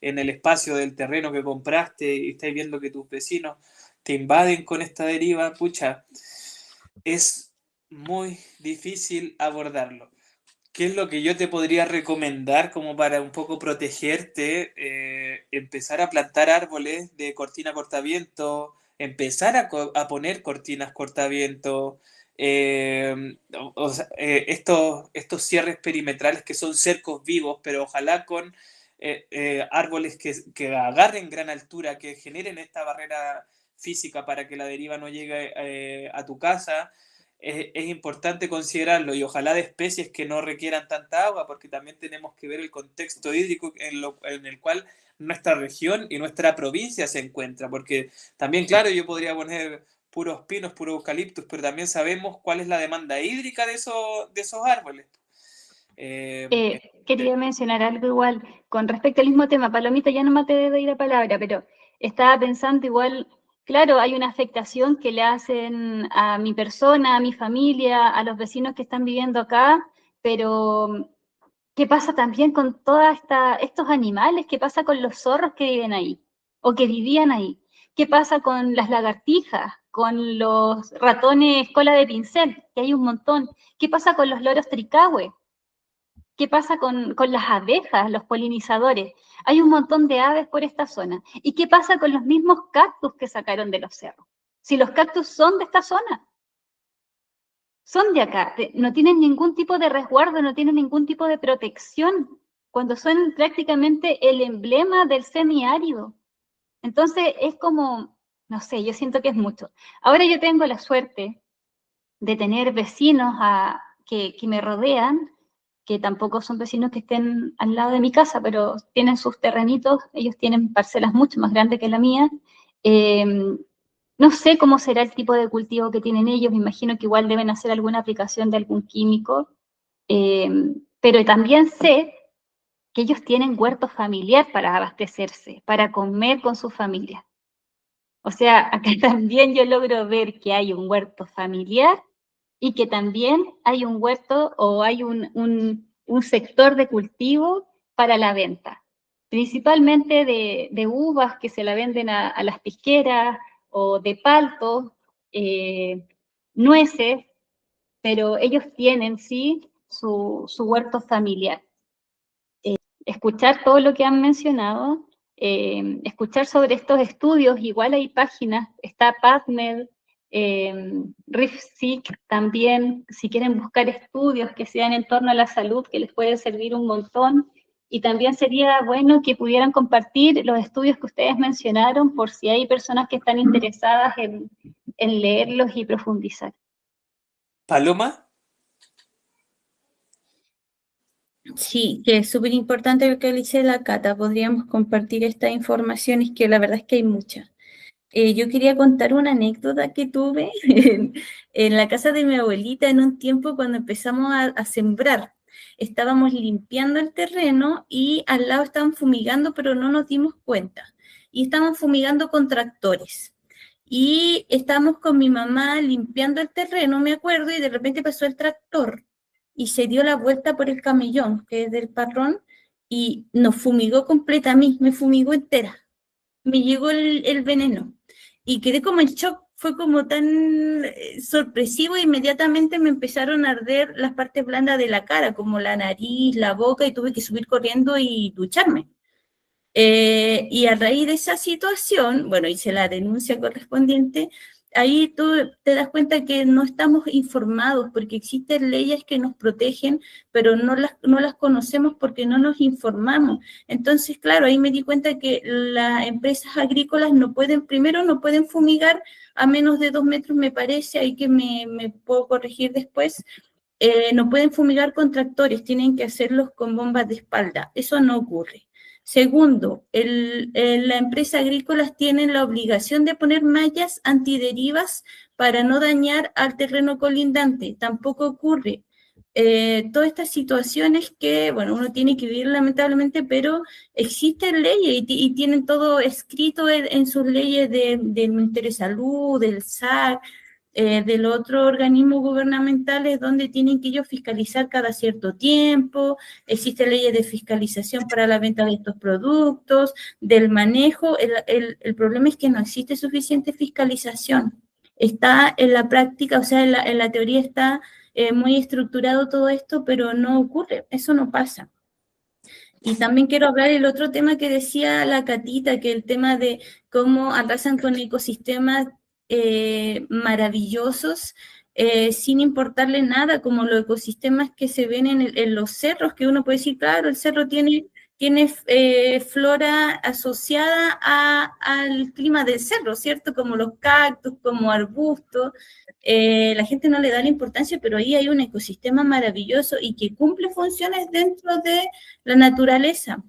en el espacio del terreno que compraste y estáis viendo que tus vecinos te invaden con esta deriva, pucha, es muy difícil abordarlo. ¿Qué es lo que yo te podría recomendar como para un poco protegerte? Empezar a plantar árboles de cortina cortaviento, empezar a poner cortinas cortaviento, estos cierres perimetrales que son cercos vivos, pero ojalá con árboles que agarren gran altura, que generen esta barrera física para que la deriva no llegue a tu casa. Es importante considerarlo y ojalá de especies que no requieran tanta agua, porque también tenemos que ver el contexto hídrico en el cual nuestra región y nuestra provincia se encuentra, porque también, claro, yo podría poner puros pinos, puros eucaliptus, pero también sabemos cuál es la demanda hídrica de esos árboles. Quería mencionar algo igual con respecto al mismo tema. Palomita, ya no te doy la palabra, pero estaba pensando igual, claro, hay una afectación que le hacen a mi persona, a mi familia, a los vecinos que están viviendo acá, pero ¿qué pasa también con todos estos animales? ¿Qué pasa con los zorros que viven ahí o que vivían ahí? ¿Qué pasa con las lagartijas, con los ratones cola de pincel, que hay un montón? ¿Qué pasa con los loros tricahue? ¿Qué pasa con las abejas, los polinizadores? Hay un montón de aves por esta zona. ¿Y qué pasa con los mismos cactus que sacaron de los cerros? Si los cactus son de esta zona, son de acá, no tienen ningún tipo de resguardo, no tienen ningún tipo de protección, cuando son prácticamente el emblema del semiárido. Entonces es como, no sé, yo siento que es mucho. Ahora yo tengo la suerte de tener vecinos que me rodean, que tampoco son vecinos que estén al lado de mi casa, pero tienen sus terrenitos, ellos tienen parcelas mucho más grandes que la mía. No sé cómo será el tipo de cultivo que tienen ellos, me imagino que igual deben hacer alguna aplicación de algún químico, pero también sé que ellos tienen huerto familiar para abastecerse, para comer con su familia. O sea, acá también yo logro ver que hay un huerto familiar y que también hay un huerto o hay un sector de cultivo para la venta, principalmente de uvas que se la venden a las pisqueras o de paltos, nueces, pero ellos tienen, sí, su huerto familiar. Escuchar todo lo que han mencionado, escuchar sobre estos estudios, igual hay páginas, está PubMed, RIFSEEK también, si quieren buscar estudios que sean en torno a la salud, que les puede servir un montón, y también sería bueno que pudieran compartir los estudios que ustedes mencionaron, por si hay personas que están interesadas en leerlos y profundizar. Paloma. Sí, que es súper importante lo que dice la Cata, podríamos compartir estas informaciones, que la verdad es que hay muchas. Yo quería contar una anécdota que tuve en la casa de mi abuelita en un tiempo cuando empezamos a sembrar. Estábamos limpiando el terreno y al lado estaban fumigando, pero no nos dimos cuenta. Y estaban fumigando con tractores. Y estábamos con mi mamá limpiando el terreno, me acuerdo, y de repente pasó el tractor y se dio la vuelta por el camellón, que es del parrón, y nos fumigó completa a mí, me fumigó entera. Me llegó el veneno. Y quedé como en shock, fue como tan sorpresivo, e inmediatamente me empezaron a arder las partes blandas de la cara, como la nariz, la boca, y tuve que subir corriendo y ducharme. Y a raíz de esa situación, bueno, hice la denuncia correspondiente, ahí tú te das cuenta que no estamos informados, porque existen leyes que nos protegen, pero no las conocemos porque no nos informamos. Entonces, claro, ahí me di cuenta que las empresas agrícolas no pueden fumigar a menos de 2 metros, me parece, ahí que me puedo corregir después. No pueden fumigar con tractores, tienen que hacerlos con bombas de espalda. Eso no ocurre. Segundo, las empresas agrícolas tienen la obligación de poner mallas antiderivas para no dañar al terreno colindante. Tampoco ocurre. Todas estas situaciones que, bueno, uno tiene que vivir lamentablemente, pero existen leyes y tienen todo escrito en sus leyes del Ministerio de Salud, del SAC, del otro organismo gubernamentales, donde tienen que ellos fiscalizar cada cierto tiempo. Existen leyes de fiscalización para la venta de estos productos, del manejo. El problema es que no existe suficiente fiscalización. Está en la práctica, o sea, en la teoría está muy estructurado todo esto, pero no ocurre, eso no pasa. Y también quiero hablar del otro tema que decía la Catita, que el tema de cómo arrasan con ecosistemas maravillosos, sin importarle nada, como los ecosistemas que se ven en los cerros, que uno puede decir, claro, el cerro tiene flora asociada al clima del cerro, ¿cierto? Como los cactus, como arbustos. La gente no le da la importancia, pero ahí hay un ecosistema maravilloso y que cumple funciones dentro de la naturaleza.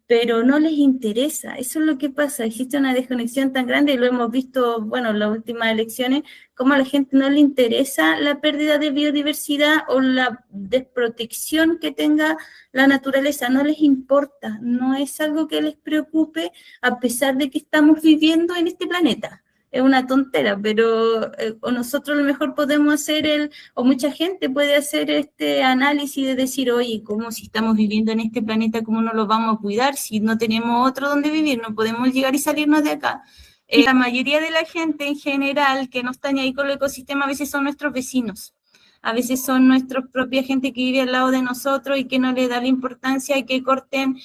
pero no les interesa. Eso es lo que pasa. Existe una desconexión tan grande y lo hemos visto, bueno, en las últimas elecciones, cómo a la gente no le interesa la pérdida de biodiversidad o la desprotección que tenga la naturaleza. No les importa, no es algo que les preocupe a pesar de que estamos viviendo en este planeta. Es una tontera, pero o nosotros a lo mejor podemos hacer o mucha gente puede hacer este análisis de decir, oye, ¿cómo si estamos viviendo en este planeta, cómo no lo vamos a cuidar si no tenemos otro donde vivir? No podemos llegar y salirnos de acá. La mayoría de la gente en general que no está ni ahí con el ecosistema a veces son nuestros vecinos. A veces son nuestra propia gente que vive al lado de nosotros y que no le da la importancia y que corten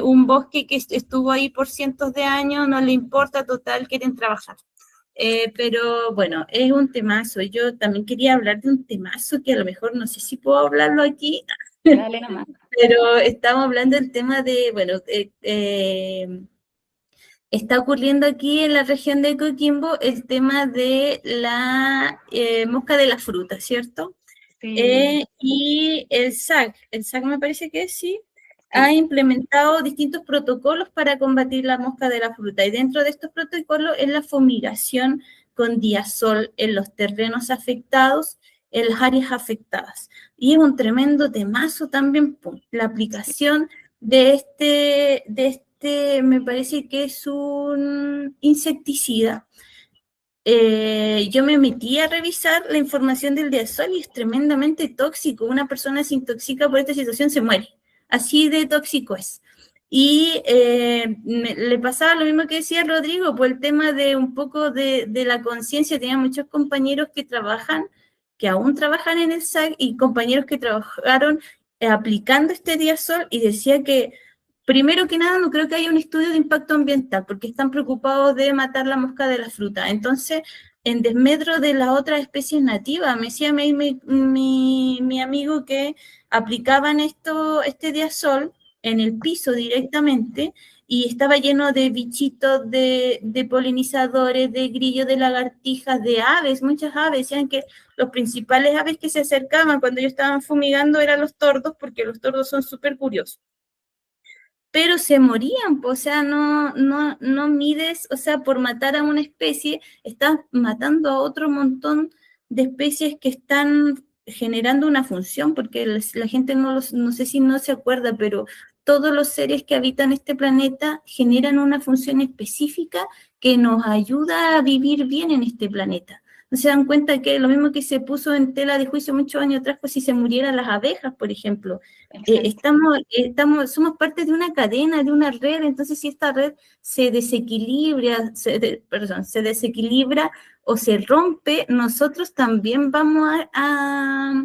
un bosque que estuvo ahí por cientos de años, no le importa, total, quieren trabajar. Pero bueno, es un temazo. Yo también quería hablar de un temazo que a lo mejor no sé si puedo hablarlo aquí, Dale nomás. pero estamos hablando del tema de, bueno, está ocurriendo aquí en la región de Coquimbo el tema de la mosca de la fruta, ¿cierto? Sí. Y el SAC me parece que sí, ha implementado distintos protocolos para combatir la mosca de la fruta. Y dentro de estos protocolos es la fumigación con diazol en los terrenos afectados, en las áreas afectadas. Y es un tremendo temazo también, la aplicación de me parece que es un insecticida. Yo me metí a revisar la información del diazol y es tremendamente tóxico. Una persona se intoxica por esta situación, se muere. Así de tóxico es. Y le pasaba lo mismo que decía Rodrigo, por el tema de un poco de la conciencia. Tenía muchos compañeros que aún trabajan en el SAC y compañeros que trabajaron aplicando este diazol y decía que primero que nada, no creo que haya un estudio de impacto ambiental, porque están preocupados de matar la mosca de la fruta. Entonces, en desmedro de las otras especies nativas, me decía mi amigo que aplicaban este diazol en el piso directamente y estaba lleno de bichitos, de polinizadores, de grillos, de lagartijas, de aves, muchas aves. Decían que los principales aves que se acercaban cuando ellos estaban fumigando eran los tordos, porque los tordos son súper curiosos. Pero se morían, o sea, no mides, o sea, por matar a una especie, estás matando a otro montón de especies que están generando una función, porque la gente no sé si no se acuerda, pero todos los seres que habitan este planeta generan una función específica que nos ayuda a vivir bien en este planeta. No se dan cuenta que lo mismo que se puso en tela de juicio muchos años atrás, pues si se murieran las abejas, por ejemplo. Somos parte de una cadena, de una red, entonces si esta red se desequilibra, se desequilibra o se rompe, nosotros también vamos a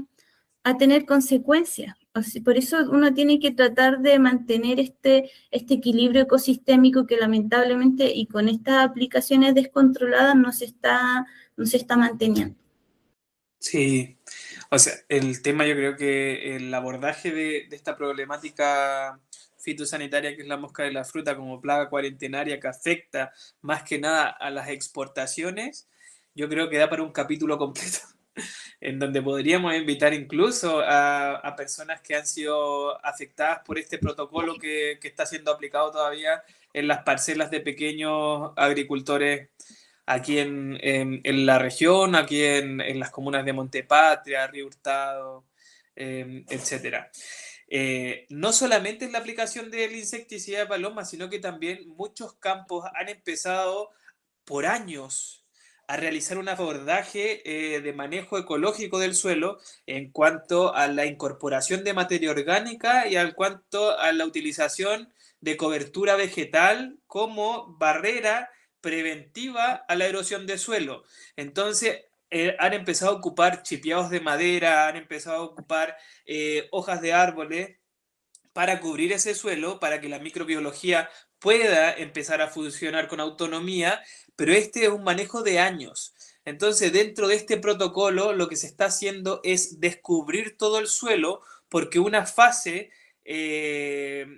tener consecuencias. Por eso uno tiene que tratar de mantener este equilibrio ecosistémico que lamentablemente y con estas aplicaciones descontroladas no se está manteniendo. Sí, o sea, el tema yo creo que el abordaje de esta problemática fitosanitaria que es la mosca de la fruta como plaga cuarentenaria que afecta más que nada a las exportaciones, yo creo que da para un capítulo completo en donde podríamos invitar incluso a personas que han sido afectadas por este protocolo que está siendo aplicado todavía en las parcelas de pequeños agricultores aquí en la región, aquí en las comunas de Montepatria, Río Hurtado, etcétera. No solamente en la aplicación del insecticida de paloma, sino que también muchos campos han empezado por años a realizar un abordaje de manejo ecológico del suelo en cuanto a la incorporación de materia orgánica y en cuanto a la utilización de cobertura vegetal como barrera preventiva a la erosión de suelo. Entonces, han empezado a ocupar chipeados de madera, han empezado a ocupar hojas de árboles para cubrir ese suelo, para que la microbiología pueda empezar a funcionar con autonomía, pero este es un manejo de años. Entonces, dentro de este protocolo, lo que se está haciendo es descubrir todo el suelo, porque una fase del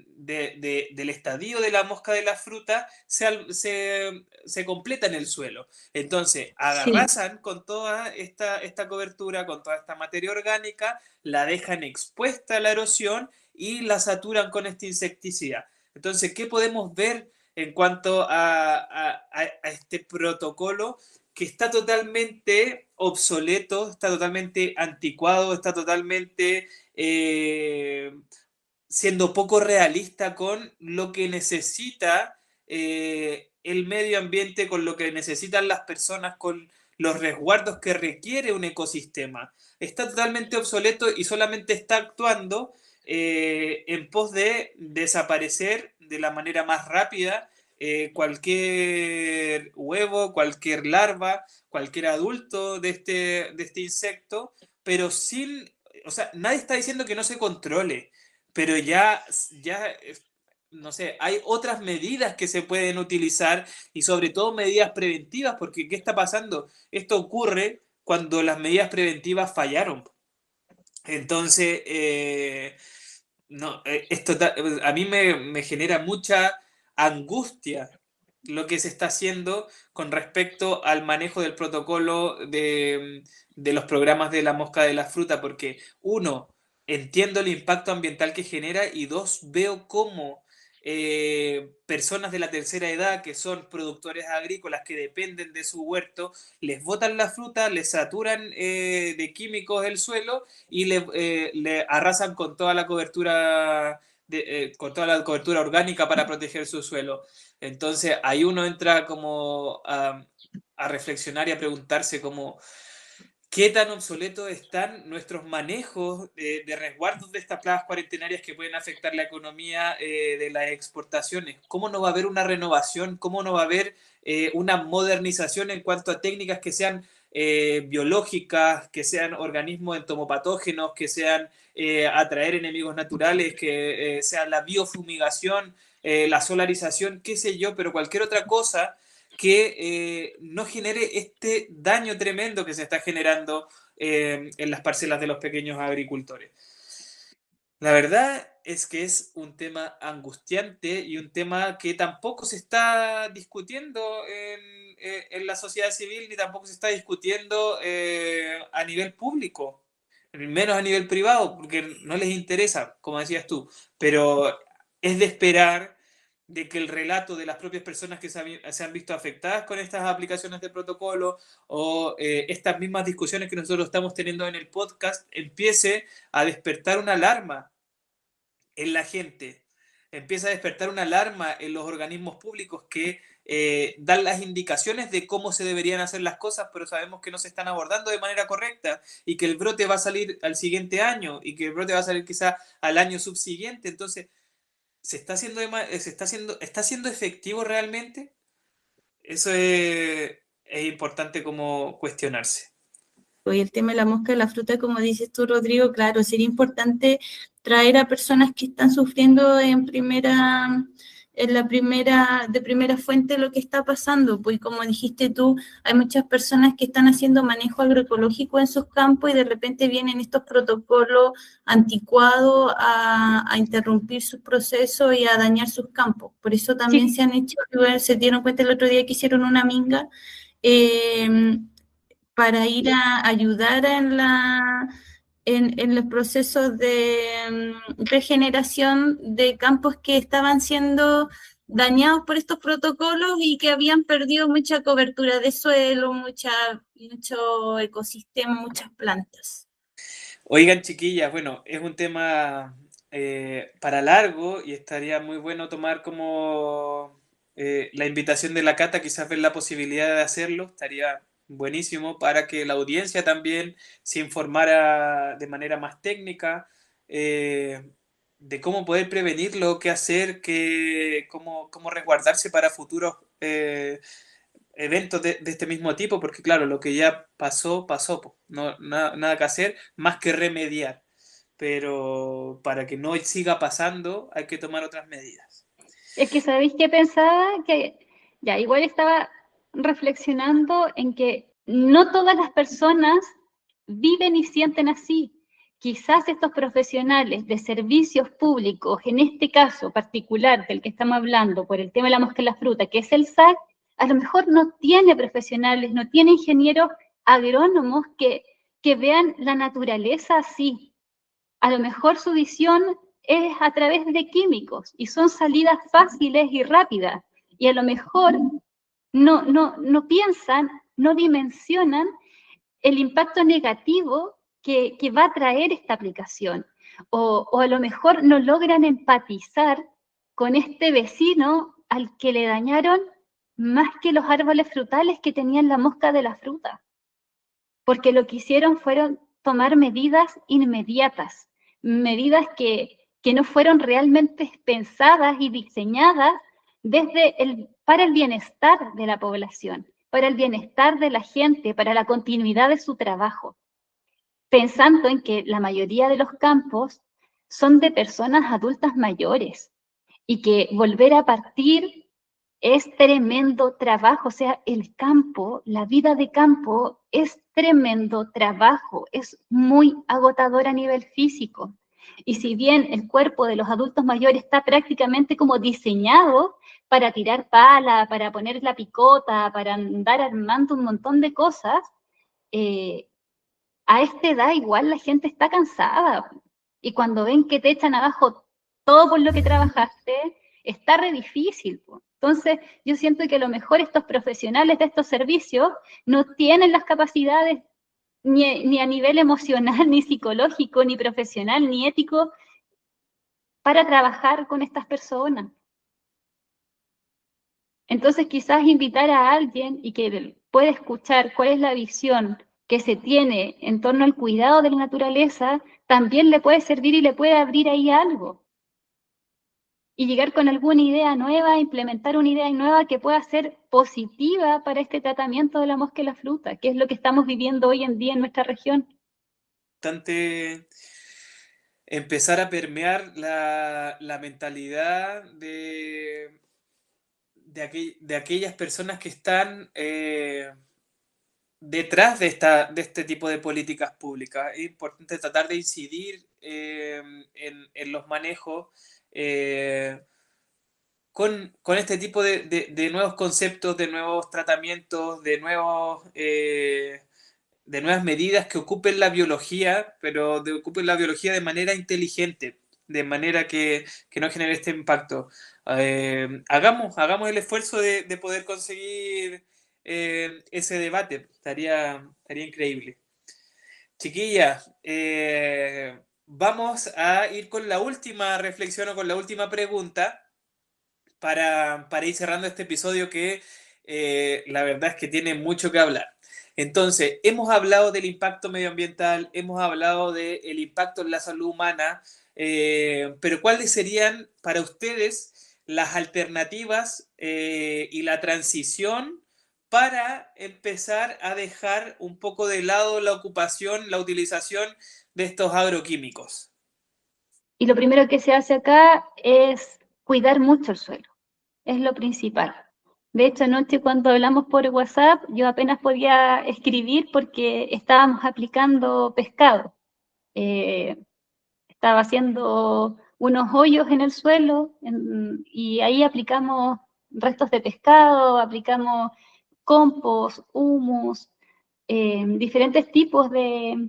estadio de la mosca de la fruta se completa en el suelo. Entonces, arrasan con toda esta cobertura, con toda esta materia orgánica, la dejan expuesta a la erosión y la saturan con este insecticida. Entonces, ¿qué podemos ver en cuanto a este protocolo que está totalmente obsoleto, está totalmente anticuado, está totalmente siendo poco realista con lo que necesita el medio ambiente, con lo que necesitan las personas, con los resguardos que requiere un ecosistema? Está totalmente obsoleto y solamente está actuando en pos de desaparecer de la manera más rápida cualquier huevo, cualquier larva, cualquier adulto de este insecto, pero sin, o sea, nadie está diciendo que no se controle, pero ya, no sé, hay otras medidas que se pueden utilizar y sobre todo medidas preventivas, porque ¿qué está pasando? Esto ocurre cuando las medidas preventivas fallaron. Entonces, no, a mí me genera mucha angustia lo que se está haciendo con respecto al manejo del protocolo de los programas de la mosca de la fruta, porque uno, entiendo el impacto ambiental que genera y dos, veo cómo personas de la tercera edad que son productores agrícolas que dependen de su huerto, les botan la fruta, les saturan de químicos el suelo y le arrasan con toda la cobertura con toda la cobertura orgánica para proteger su suelo. Entonces ahí uno entra como a reflexionar y a preguntarse como qué tan obsoletos están nuestros manejos de resguardos de estas plagas cuarentenarias que pueden afectar la economía de las exportaciones. ¿Cómo no va a haber una renovación? ¿Cómo no va a haber una modernización en cuanto a técnicas que sean biológicas, que sean organismos entomopatógenos, que sean atraer enemigos naturales, que sean la biofumigación, la solarización, qué sé yo, pero cualquier otra cosa que no genere este daño tremendo que se está generando en las parcelas de los pequeños agricultores? La verdad es que es un tema angustiante y un tema que tampoco se está discutiendo en la sociedad civil ni tampoco se está discutiendo a nivel público, menos a nivel privado, porque no les interesa, como decías tú, pero es de esperar de que el relato de las propias personas que se han visto afectadas con estas aplicaciones de protocolo o estas mismas discusiones que nosotros estamos teniendo en el podcast empiece a despertar una alarma en la gente, empieza a despertar una alarma en los organismos públicos que dan las indicaciones de cómo se deberían hacer las cosas, pero sabemos que no se están abordando de manera correcta y que el brote va a salir al siguiente año y que el brote va a salir quizá al año subsiguiente. Entonces, ¿está siendo efectivo realmente? Eso es importante como cuestionarse. Y el tema de la mosca de la fruta, como dices tú, Rodrigo, claro, sería importante traer a personas que están sufriendo de primera fuente lo que está pasando, pues como dijiste tú, hay muchas personas que están haciendo manejo agroecológico en sus campos y de repente vienen estos protocolos anticuados a interrumpir sus procesos y a dañar sus campos. Por eso también se dieron cuenta el otro día que hicieron una minga para ir a ayudar en los procesos de regeneración de campos que estaban siendo dañados por estos protocolos y que habían perdido mucha cobertura de suelo, mucho ecosistema, muchas plantas. Oigan, chiquillas, bueno, es un tema para largo y estaría muy bueno tomar como la invitación de la Cata, quizás ver la posibilidad de hacerlo, estaría buenísimo para que la audiencia también se informara de manera más técnica de cómo poder prevenirlo, qué hacer, cómo resguardarse para futuros eventos de este mismo tipo, porque claro, lo que ya pasó, no, nada que hacer más que remediar, pero para que no siga pasando hay que tomar otras medidas. Es que ¿sabéis qué pensaba? Que ya igual estaba reflexionando en que no todas las personas viven y sienten así. quizás estos profesionales de servicios públicos, en este caso particular del que estamos hablando, por el tema de la mosca y la fruta, que es el SAC, a lo mejor no tiene profesionales, no tiene ingenieros agrónomos que vean la naturaleza así. A lo mejor su visión es a través de químicos y son salidas fáciles y rápidas. Y a lo mejor no piensan, no dimensionan el impacto negativo que va a traer esta aplicación. O a lo mejor no logran empatizar con este vecino al que le dañaron más que los árboles frutales que tenían la mosca de la fruta. Porque lo que hicieron fueron tomar medidas inmediatas, medidas que no fueron realmente pensadas y diseñadas para el bienestar de la población, para el bienestar de la gente, para la continuidad de su trabajo, pensando en que la mayoría de los campos son de personas adultas mayores y que volver a partir es tremendo trabajo. O sea, el campo, la vida de campo es tremendo trabajo, es muy agotador a nivel físico. Y si bien el cuerpo de los adultos mayores está prácticamente como diseñado para tirar pala, para poner la picota, para andar armando un montón de cosas, a esta edad igual la gente está cansada. Y cuando ven que te echan abajo todo por lo que trabajaste, está re difícil. Entonces, yo siento que a lo mejor estos profesionales de estos servicios no tienen las capacidades ni a nivel emocional, ni psicológico, ni profesional, ni ético para trabajar con estas personas. Entonces, quizás invitar a alguien y que pueda escuchar cuál es la visión que se tiene en torno al cuidado de la naturaleza, también le puede servir y le puede abrir ahí algo. Y llegar con alguna idea nueva, implementar una idea nueva que pueda ser positiva para este tratamiento de la mosca y la fruta, que es lo que estamos viviendo hoy en día en nuestra región. Bastante empezar a permear la mentalidad de aquellas personas que están detrás de este tipo de políticas públicas. Es importante tratar de incidir en los manejos con este tipo de nuevos conceptos, de nuevos tratamientos, de nuevas medidas que ocupen la biología, pero ocupen la biología de manera inteligente, de manera que no genere este impacto. Hagamos el esfuerzo de poder conseguir ese debate. Estaría increíble. Chiquillas, vamos a ir con la última reflexión o con la última pregunta para ir cerrando este episodio que la verdad es que tiene mucho que hablar. Entonces, hemos hablado del impacto medioambiental, hemos hablado del impacto en la salud humana, pero ¿cuáles serían para ustedes las alternativas y la transición para empezar a dejar un poco de lado la ocupación, la utilización de estos agroquímicos? Y lo primero que se hace acá es cuidar mucho el suelo, es lo principal. De hecho, anoche cuando hablamos por WhatsApp, yo apenas podía escribir porque estábamos aplicando pescado. Estaba haciendo unos hoyos en el suelo y ahí aplicamos restos de pescado, aplicamos compost, humus, diferentes tipos de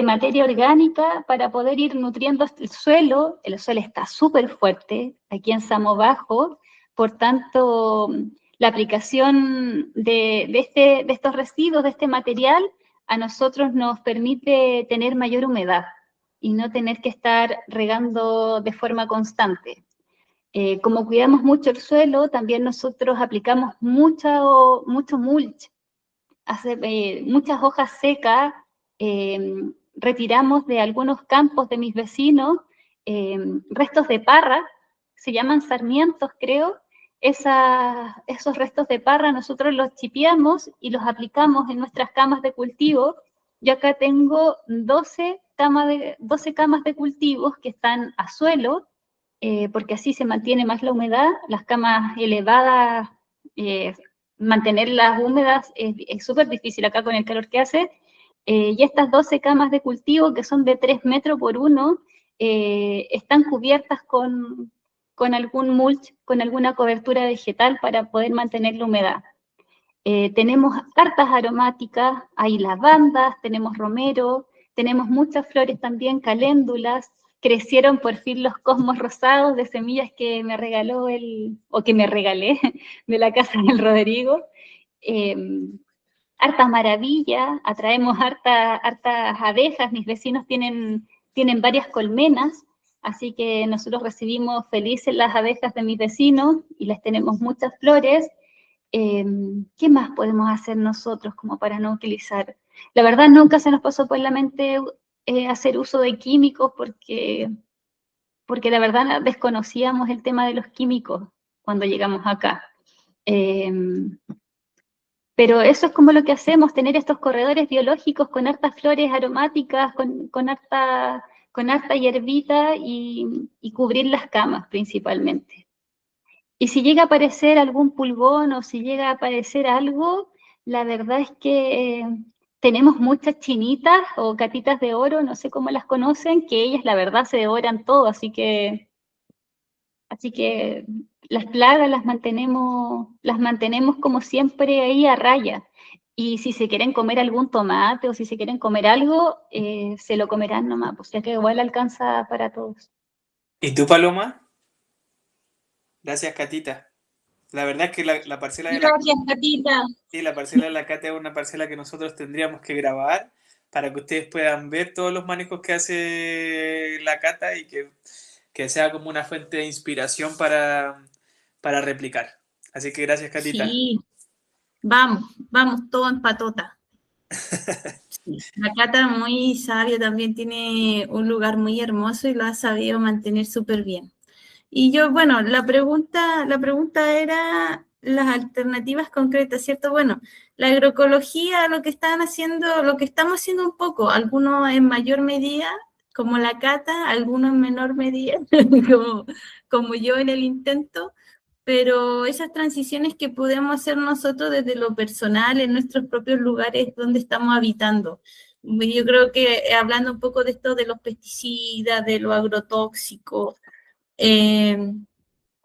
materia orgánica para poder ir nutriendo el suelo. El suelo está súper fuerte aquí en Samo Bajo, por tanto, la aplicación de estos residuos, de este material, a nosotros nos permite tener mayor humedad y no tener que estar regando de forma constante. Como cuidamos mucho el suelo, también nosotros aplicamos mucho mulch, muchas hojas secas, retiramos de algunos campos de mis vecinos restos de parra, se llaman sarmientos, creo. Esos restos de parra nosotros los chipeamos y los aplicamos en nuestras camas de cultivo. Yo acá tengo 12 camas de cultivos que están a suelo, porque así se mantiene más la humedad. Las camas elevadas, mantenerlas húmedas es súper difícil acá con el calor que hace. Y estas 12 camas de cultivo, que son de 3 metros por 1, están cubiertas con algún mulch, con alguna cobertura vegetal para poder mantener la humedad. Tenemos cartas aromáticas, hay lavandas, tenemos romero, tenemos muchas flores también, caléndulas. Crecieron por fin los cosmos rosados de semillas que me regaló o que me regalé de la casa del Rodrigo. Hartas maravillas, atraemos hartas abejas, mis vecinos tienen varias colmenas, así que nosotros recibimos felices las abejas de mis vecinos y les tenemos muchas flores. ¿Qué más podemos hacer nosotros como para no utilizar? La verdad nunca se nos pasó por la mente hacer uso de químicos porque la verdad desconocíamos el tema de los químicos cuando llegamos acá. Pero eso es como lo que hacemos, tener estos corredores biológicos con hartas flores aromáticas, con harta hierbita y cubrir las camas principalmente. Y si llega a aparecer algún pulgón o si llega a aparecer algo, la verdad es que tenemos muchas chinitas o gatitas de oro, no sé cómo las conocen, que ellas la verdad se devoran todo, así que las plagas las mantenemos como siempre ahí a raya. Y si se quieren comer algún tomate o si se quieren comer algo, se lo comerán nomás, pues ya que igual alcanza para todos. ¿Y tú, Paloma? Gracias, Catita. La verdad es que la parcela de Gracias, Catita. Sí, la parcela de la Cata es una parcela que nosotros tendríamos que grabar para que ustedes puedan ver todos los manejos que hace la Cata y que sea como una fuente de inspiración para replicar. Así que gracias, Catita. Sí, vamos, todo en patota. Sí. La Cata muy sabia, también tiene un lugar muy hermoso y lo ha sabido mantener súper bien. Y yo, bueno, la pregunta era las alternativas concretas, ¿cierto? Bueno, la agroecología, lo que estamos haciendo un poco, algunos en mayor medida, como la Cata, algunos en menor medida, como yo en el intento, pero esas transiciones que podemos hacer nosotros desde lo personal, en nuestros propios lugares donde estamos habitando. Yo creo que hablando un poco de esto de los pesticidas, de lo agrotóxico,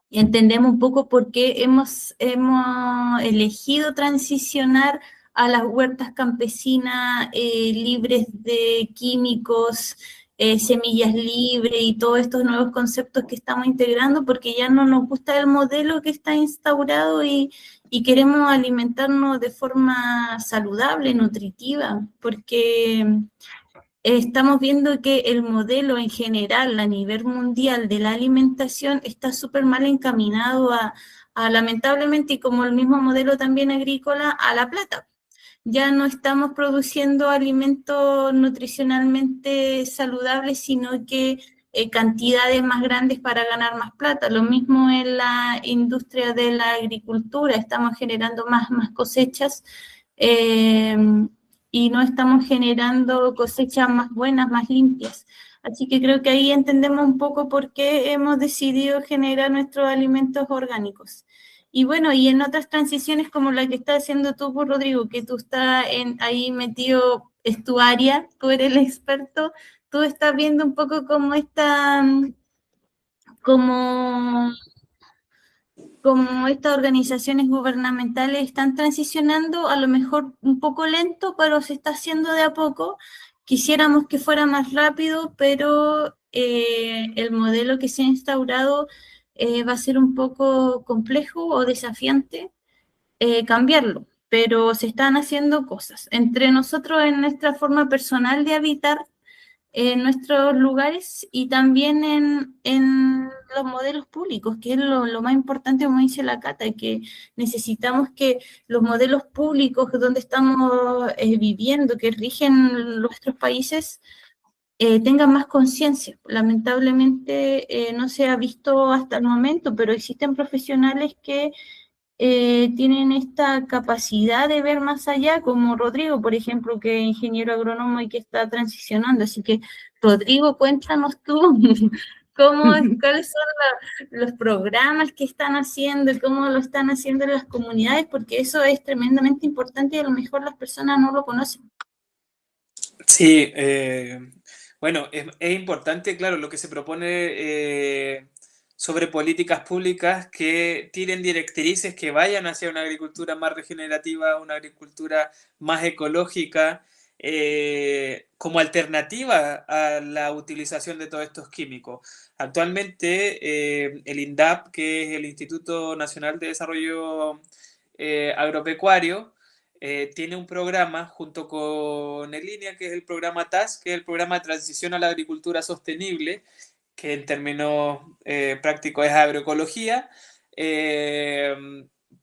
entendemos un poco por qué hemos elegido transicionar a las huertas campesinas libres de químicos, semillas libres y todos estos nuevos conceptos que estamos integrando, porque ya no nos gusta el modelo que está instaurado y queremos alimentarnos de forma saludable, nutritiva, porque estamos viendo que el modelo en general a nivel mundial de la alimentación está súper mal encaminado a lamentablemente, y como el mismo modelo también agrícola, a la plata. Ya no estamos produciendo alimentos nutricionalmente saludables, sino que cantidades más grandes para ganar más plata. Lo mismo en la industria de la agricultura, estamos generando más cosechas, y no estamos generando cosechas más buenas, más limpias. Así que creo que ahí entendemos un poco por qué hemos decidido generar nuestros alimentos orgánicos. Y bueno, y en otras transiciones como la que estás haciendo tú, Rodrigo, que tú estás ahí metido, es tu área, tú eres el experto, tú estás viendo un poco cómo estas organizaciones gubernamentales están transicionando, a lo mejor un poco lento, pero se está haciendo de a poco. Quisiéramos que fuera más rápido, pero el modelo que se ha instaurado va a ser un poco complejo o desafiante cambiarlo, pero se están haciendo cosas. Entre nosotros, en nuestra forma personal de habitar en nuestros lugares y también en los modelos públicos, que es lo más importante, como dice la Cata, que necesitamos que los modelos públicos donde estamos viviendo, que rigen nuestros países, tengan más conciencia. Lamentablemente no se ha visto hasta el momento, pero existen profesionales que tienen esta capacidad de ver más allá, como Rodrigo, por ejemplo, que es ingeniero agrónomo y que está transicionando. Así que, Rodrigo, cuéntanos tú cuáles son los programas que están haciendo y cómo lo están haciendo en las comunidades, porque eso es tremendamente importante y a lo mejor las personas no lo conocen. Sí, bueno, es importante, claro, lo que se propone sobre políticas públicas que tiren directrices que vayan hacia una agricultura más regenerativa, una agricultura más ecológica, como alternativa a la utilización de todos estos químicos. Actualmente, el INDAP, que es el Instituto Nacional de Desarrollo Agropecuario, tiene un programa junto con el INEA, que es el programa TAS, que es el programa de transición a la agricultura sostenible, que en términos prácticos es agroecología, eh,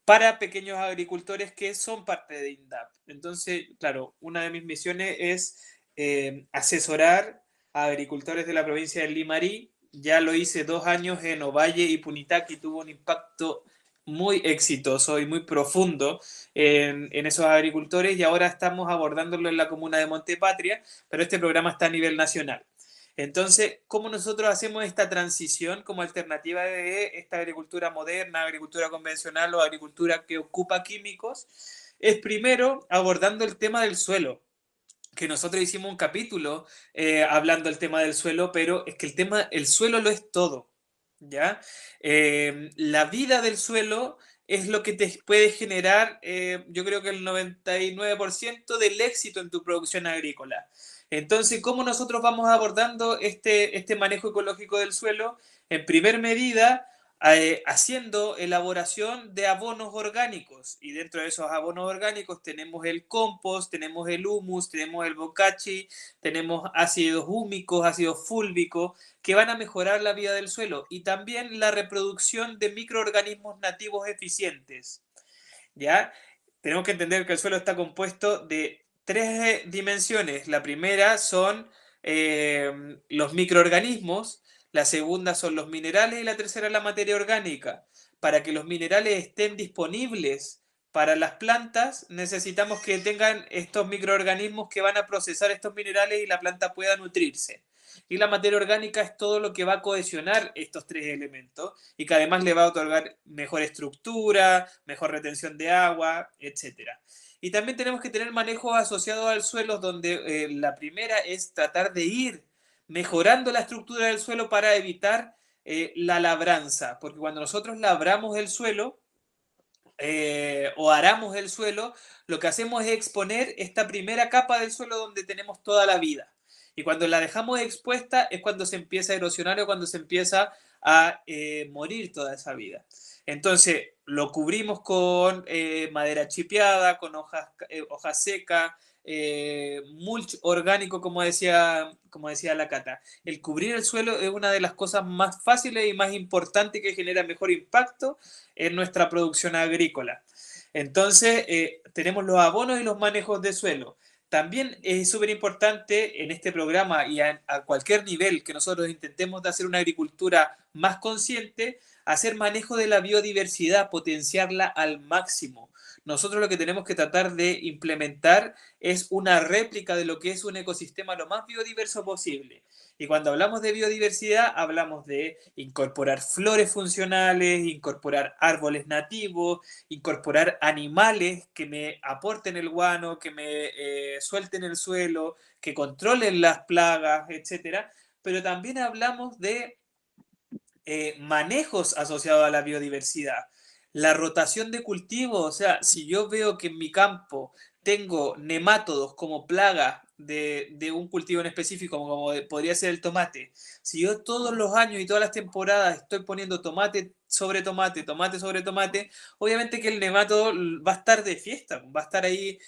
para pequeños agricultores que son parte de INDAP. Entonces, claro, una de mis misiones es asesorar a agricultores de la provincia de Limarí. Ya lo hice 2 años en Ovalle y Punitaqui, tuvo un impacto muy exitoso y muy profundo en esos agricultores, y ahora estamos abordándolo en la comuna de Montepatria, pero este programa está a nivel nacional. Entonces, ¿cómo nosotros hacemos esta transición como alternativa de esta agricultura moderna, agricultura convencional o agricultura que ocupa químicos? Es primero abordando el tema del suelo, que nosotros hicimos un capítulo hablando del tema del suelo, pero es que el suelo lo es todo, ¿ya? La vida del suelo es lo que te puede generar, yo creo que el 99% del éxito en tu producción agrícola. Entonces, ¿cómo nosotros vamos abordando este manejo ecológico del suelo? En primer medida, haciendo elaboración de abonos orgánicos, y dentro de esos abonos orgánicos tenemos el compost, tenemos el humus, tenemos el bokashi, tenemos ácidos húmicos, ácidos fúlvicos, que van a mejorar la vida del suelo, y también la reproducción de microorganismos nativos eficientes, ¿ya? Tenemos que entender que el suelo está compuesto de 3 dimensiones. La primera son los microorganismos, la segunda son los minerales y la tercera la materia orgánica. Para que los minerales estén disponibles para las plantas, necesitamos que tengan estos microorganismos que van a procesar estos minerales y la planta pueda nutrirse. Y la materia orgánica es todo lo que va a cohesionar estos 3 elementos y que además le va a otorgar mejor estructura, mejor retención de agua, etcétera. Y también tenemos que tener manejos asociados al suelo, donde la primera es tratar de ir mejorando la estructura del suelo para evitar la labranza, porque cuando nosotros labramos el suelo o aramos el suelo, lo que hacemos es exponer esta primera capa del suelo donde tenemos toda la vida. Y cuando la dejamos expuesta es cuando se empieza a erosionar o cuando se empieza a morir toda esa vida. Entonces lo cubrimos con madera chipeada, con hojas secas, mulch orgánico, como decía la Cata. El cubrir el suelo es una de las cosas más fáciles y más importantes que genera mejor impacto en nuestra producción agrícola. Entonces, tenemos los abonos y los manejos de suelo. También es súper importante en este programa y a cualquier nivel que nosotros intentemos de hacer una agricultura más consciente, hacer manejo de la biodiversidad, potenciarla al máximo. Nosotros lo que tenemos que tratar de implementar es una réplica de lo que es un ecosistema lo más biodiverso posible. Y cuando hablamos de biodiversidad, hablamos de incorporar flores funcionales, incorporar árboles nativos, incorporar animales que me aporten el guano, que me suelten el suelo, que controlen las plagas, etcétera. Pero también hablamos de manejos asociados a la biodiversidad. La rotación de cultivos, o sea, si yo veo que en mi campo tengo nemátodos como plaga de un cultivo en específico, como podría ser el tomate, si yo todos los años y todas las temporadas estoy poniendo tomate sobre tomate, tomate sobre tomate, obviamente que el nemátodo va a estar de fiesta, va a estar ahí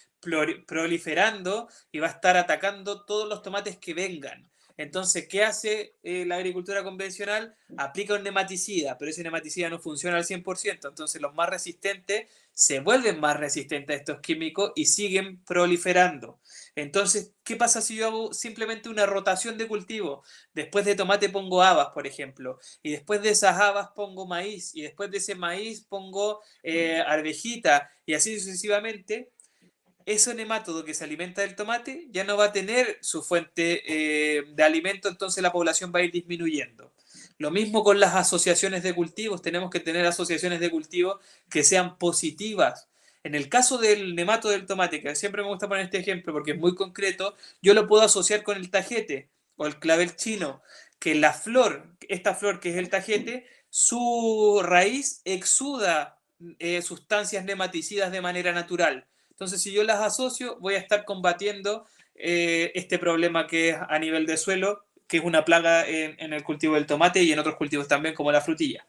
proliferando y va a estar atacando todos los tomates que vengan. Entonces, ¿qué hace la agricultura convencional? Aplica un nematicida, pero ese nematicida no funciona al 100%. Entonces, los más resistentes se vuelven más resistentes a estos químicos y siguen proliferando. Entonces, ¿qué pasa si yo hago simplemente una rotación de cultivo? Después de tomate pongo habas, por ejemplo, y después de esas habas pongo maíz, y después de ese maíz pongo arvejita, y así sucesivamente. Ese nemátodo que se alimenta del tomate ya no va a tener su fuente de alimento, entonces la población va a ir disminuyendo. Lo mismo con las asociaciones de cultivos, tenemos que tener asociaciones de cultivos que sean positivas. En el caso del nemato del tomate, que siempre me gusta poner este ejemplo porque es muy concreto, yo lo puedo asociar con el tajete o el clavel chino, que la flor, esta flor que es el tajete, su raíz exuda sustancias nematicidas de manera natural. Entonces, si yo las asocio, voy a estar combatiendo este problema que es a nivel de suelo, que es una plaga en el cultivo del tomate y en otros cultivos también, como la frutilla.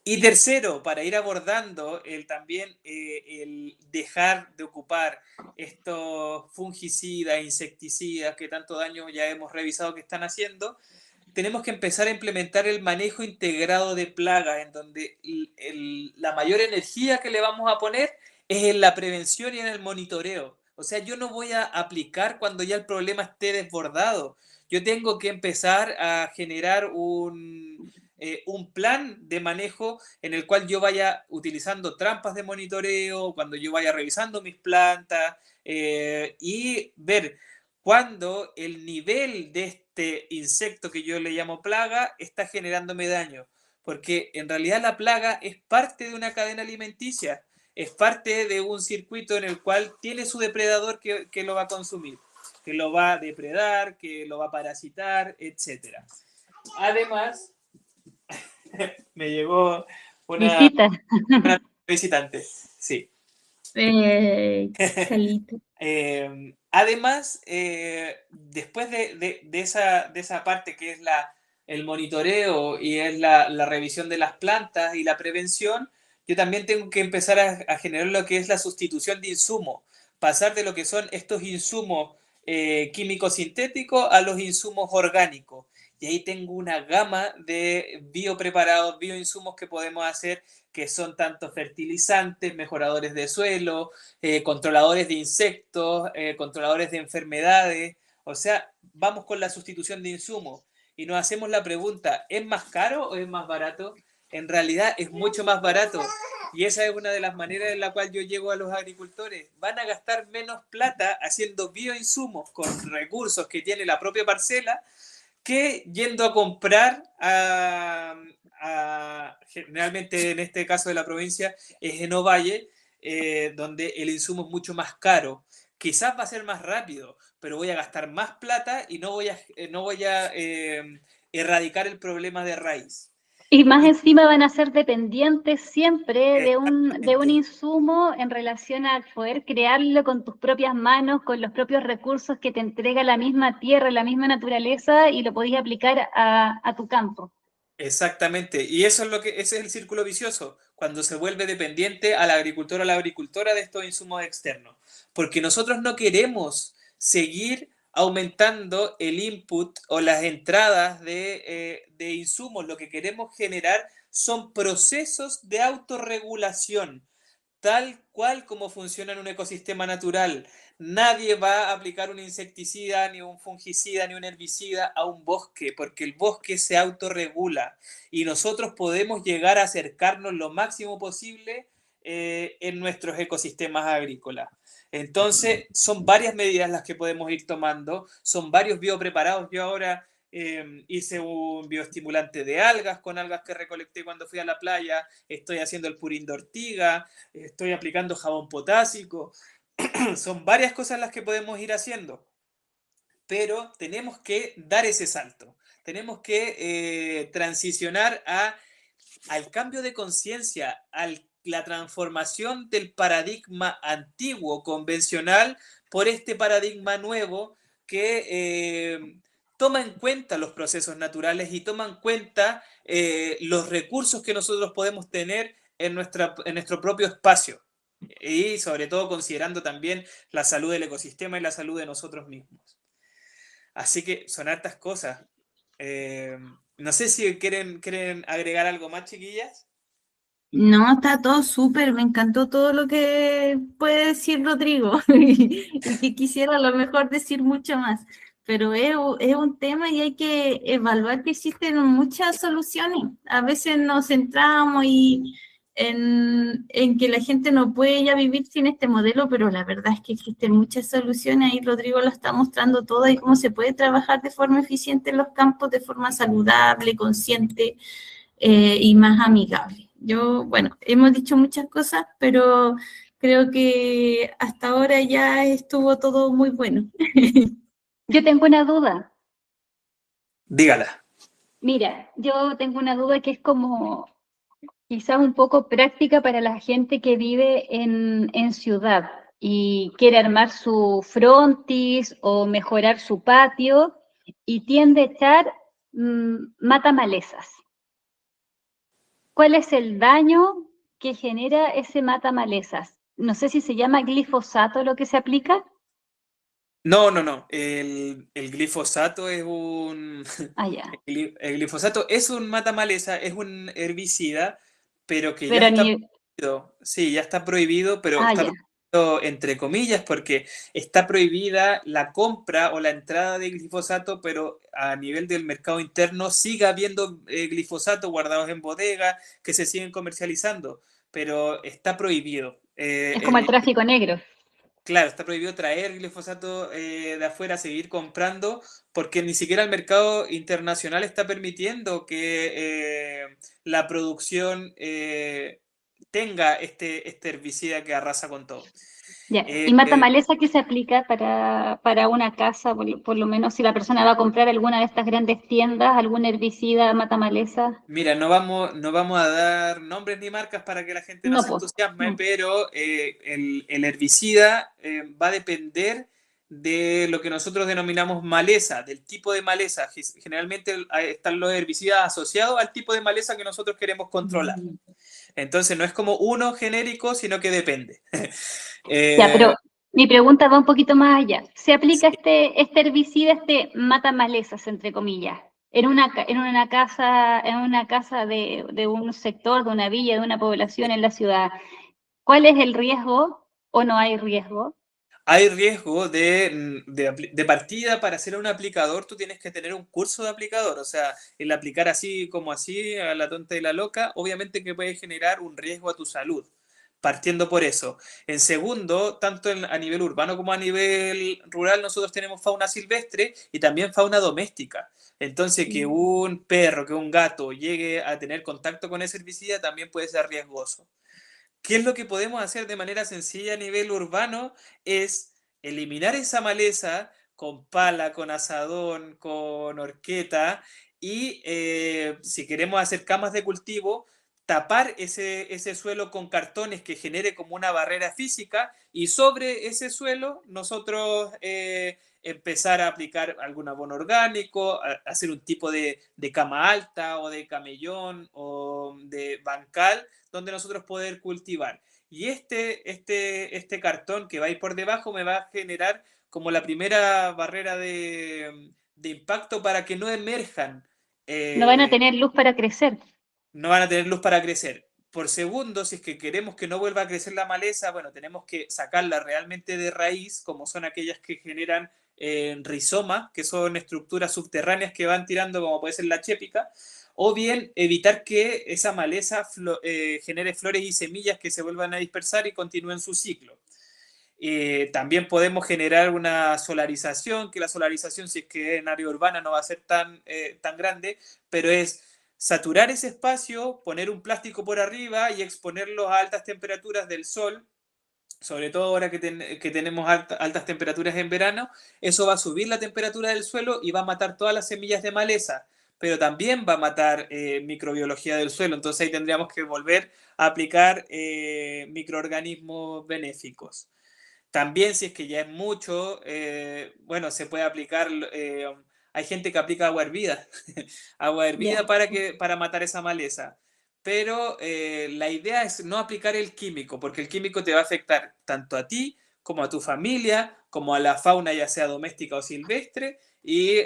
Y tercero, para ir abordando también el dejar de ocupar estos fungicidas, insecticidas que tanto daño ya hemos revisado que están haciendo, tenemos que empezar a implementar el manejo integrado de plagas, en donde la mayor energía que le vamos a poner es en la prevención y en el monitoreo. O sea, yo no voy a aplicar cuando ya el problema esté desbordado. Yo tengo que empezar a generar un plan de manejo en el cual yo vaya utilizando trampas de monitoreo, cuando yo vaya revisando mis plantas y ver cuando el nivel de este insecto que yo le llamo plaga está generándome daño. Porque en realidad la plaga es parte de una cadena alimenticia, es parte de un circuito en el cual tiene su depredador que lo va a consumir, que lo va a depredar, que lo va a parasitar, etc. Además, me llegó una visitante, sí. Salito. Además, después de esa parte que es el monitoreo y es la revisión de las plantas y la prevención, yo también tengo que empezar a generar lo que es la sustitución de insumos, pasar de lo que son estos insumos químicos sintéticos a los insumos orgánicos. Y ahí tengo una gama de biopreparados, bioinsumos que podemos hacer, que son tanto fertilizantes, mejoradores de suelo, controladores de insectos, controladores de enfermedades. O sea, vamos con la sustitución de insumos y nos hacemos la pregunta, ¿es más caro o es más barato? En realidad es mucho más barato. Y esa es una de las maneras en la cual yo llego a los agricultores. Van a gastar menos plata haciendo bioinsumos con recursos que tiene la propia parcela, que yendo a comprar generalmente en este caso de la provincia es en Ovalle, donde el insumo es mucho más caro. Quizás va a ser más rápido, pero voy a gastar más plata y no voy a erradicar el problema de raíz. Y más encima van a ser dependientes siempre de un insumo en relación a poder crearlo con tus propias manos, con los propios recursos que te entrega la misma tierra, la misma naturaleza, y lo podéis aplicar a tu campo. Exactamente, y ese es el círculo vicioso, cuando se vuelve dependiente al agricultor o la agricultora de estos insumos externos, porque nosotros no queremos seguir aumentando el input o las entradas de insumos. Lo que queremos generar son procesos de autorregulación, tal cual como funciona en un ecosistema natural. Nadie va a aplicar un insecticida, ni un fungicida, ni un herbicida a un bosque, porque el bosque se autorregula y nosotros podemos llegar a acercarnos lo máximo posible en nuestros ecosistemas agrícolas. Entonces, son varias medidas las que podemos ir tomando, son varios biopreparados. Yo ahora hice un bioestimulante de algas con algas que recolecté cuando fui a la playa, estoy haciendo el purín de ortiga, estoy aplicando jabón potásico. Son varias cosas las que podemos ir haciendo, pero tenemos que dar ese salto, tenemos que transicionar al cambio de conciencia, la transformación del paradigma antiguo, convencional, por este paradigma nuevo que toma en cuenta los procesos naturales y toma en cuenta los recursos que nosotros podemos tener en nuestro propio espacio. Y sobre todo considerando también la salud del ecosistema y la salud de nosotros mismos. Así que son hartas cosas. No sé si quieren agregar algo más, chiquillas. No, está todo súper, me encantó todo lo que puede decir Rodrigo y que quisiera a lo mejor decir mucho más, pero es un tema y hay que evaluar que existen muchas soluciones. A veces nos centramos en que la gente no puede ya vivir sin este modelo, pero la verdad es que existen muchas soluciones y Rodrigo lo está mostrando todo y cómo se puede trabajar de forma eficiente en los campos, de forma saludable, consciente y más amigable. Bueno, hemos dicho muchas cosas, pero creo que hasta ahora ya estuvo todo muy bueno. Yo tengo una duda. Dígala. Mira, yo tengo una duda que es como quizás un poco práctica para la gente que vive en ciudad y quiere armar su frontis o mejorar su patio y tiende a echar mata malezas. ¿Cuál es el daño que genera ese mata malezas? No sé si se llama glifosato lo que se aplica. No, no, no. El glifosato es un... Ah, ya. El glifosato es un matamaleza, es un herbicida, pero que ya Pero está ni... prohibido. Sí, ya está prohibido, pero Ah, está ya. prohibido entre comillas porque está prohibida la compra o la entrada de glifosato, pero a nivel del mercado interno sigue habiendo glifosato guardados en bodega que se siguen comercializando, pero está prohibido. Es como el tráfico negro. Claro, está prohibido traer glifosato de afuera, seguir comprando, porque ni siquiera el mercado internacional está permitiendo que la producción tenga este herbicida que arrasa con todo. Ya. Eh, ¿Y mata eh, maleza qué se aplica para una casa? Por lo menos si la persona va a comprar alguna de estas grandes tiendas, algún herbicida mata maleza. Mira, no vamos a dar nombres ni marcas para que la gente no No, se pues. entusiasme, pero el herbicida va a depender de lo que nosotros denominamos maleza, del tipo de maleza. Generalmente están los herbicidas asociados al tipo de maleza que nosotros queremos controlar. Entonces no es como uno genérico, sino que depende. Ya, Eh, pero mi pregunta va un poquito más allá. ¿Se aplica sí. este herbicida, este mata malezas, entre comillas, en una casa de un sector, de una villa, de una población en la ciudad? ¿Cuál es el riesgo o no hay riesgo? Hay riesgo de partida para ser un aplicador, tú tienes que tener un curso de aplicador, o sea, el aplicar así como así a la tonta y la loca, obviamente que puede generar un riesgo a tu salud, partiendo por eso. En segundo, tanto a nivel urbano como a nivel rural, nosotros tenemos fauna silvestre y también fauna doméstica. Entonces, que un perro, que un gato llegue a tener contacto con ese herbicida también puede ser riesgoso. ¿Qué es lo que podemos hacer de manera sencilla a nivel urbano? Es eliminar esa maleza con pala, con asadón, con horqueta y si queremos hacer camas de cultivo, tapar ese suelo con cartones que genere como una barrera física y sobre ese suelo nosotros empezar a aplicar algún abono orgánico, hacer un tipo de cama alta o de camellón o de bancal donde nosotros poder cultivar. Y este cartón que va a ir por debajo me va a generar como la primera barrera de impacto para que no emerjan, No van a eh, tener luz para crecer. no van a tener luz para crecer. Por segundo, si es que queremos que no vuelva a crecer la maleza, bueno, tenemos que sacarla realmente de raíz, como son aquellas que generan rizomas, que son estructuras subterráneas que van tirando, como puede ser la chépica, o bien evitar que esa maleza genere flores y semillas que se vuelvan a dispersar y continúen su ciclo. También podemos generar una solarización, que la solarización, si es que en área urbana, no va a ser tan grande, pero es saturar ese espacio, poner un plástico por arriba y exponerlo a altas temperaturas del sol, sobre todo ahora que tenemos altas temperaturas en verano. Eso va a subir la temperatura del suelo y va a matar todas las semillas de maleza, pero también va a matar microbiología del suelo. Entonces ahí tendríamos que volver a aplicar microorganismos benéficos. También si es que ya es mucho, bueno, se puede aplicar, hay gente que aplica agua hervida, agua Ya. hervida para matar esa maleza. Pero la idea es no aplicar el químico, porque el químico te va a afectar tanto a ti como a tu familia, como a la fauna, ya sea doméstica o silvestre, y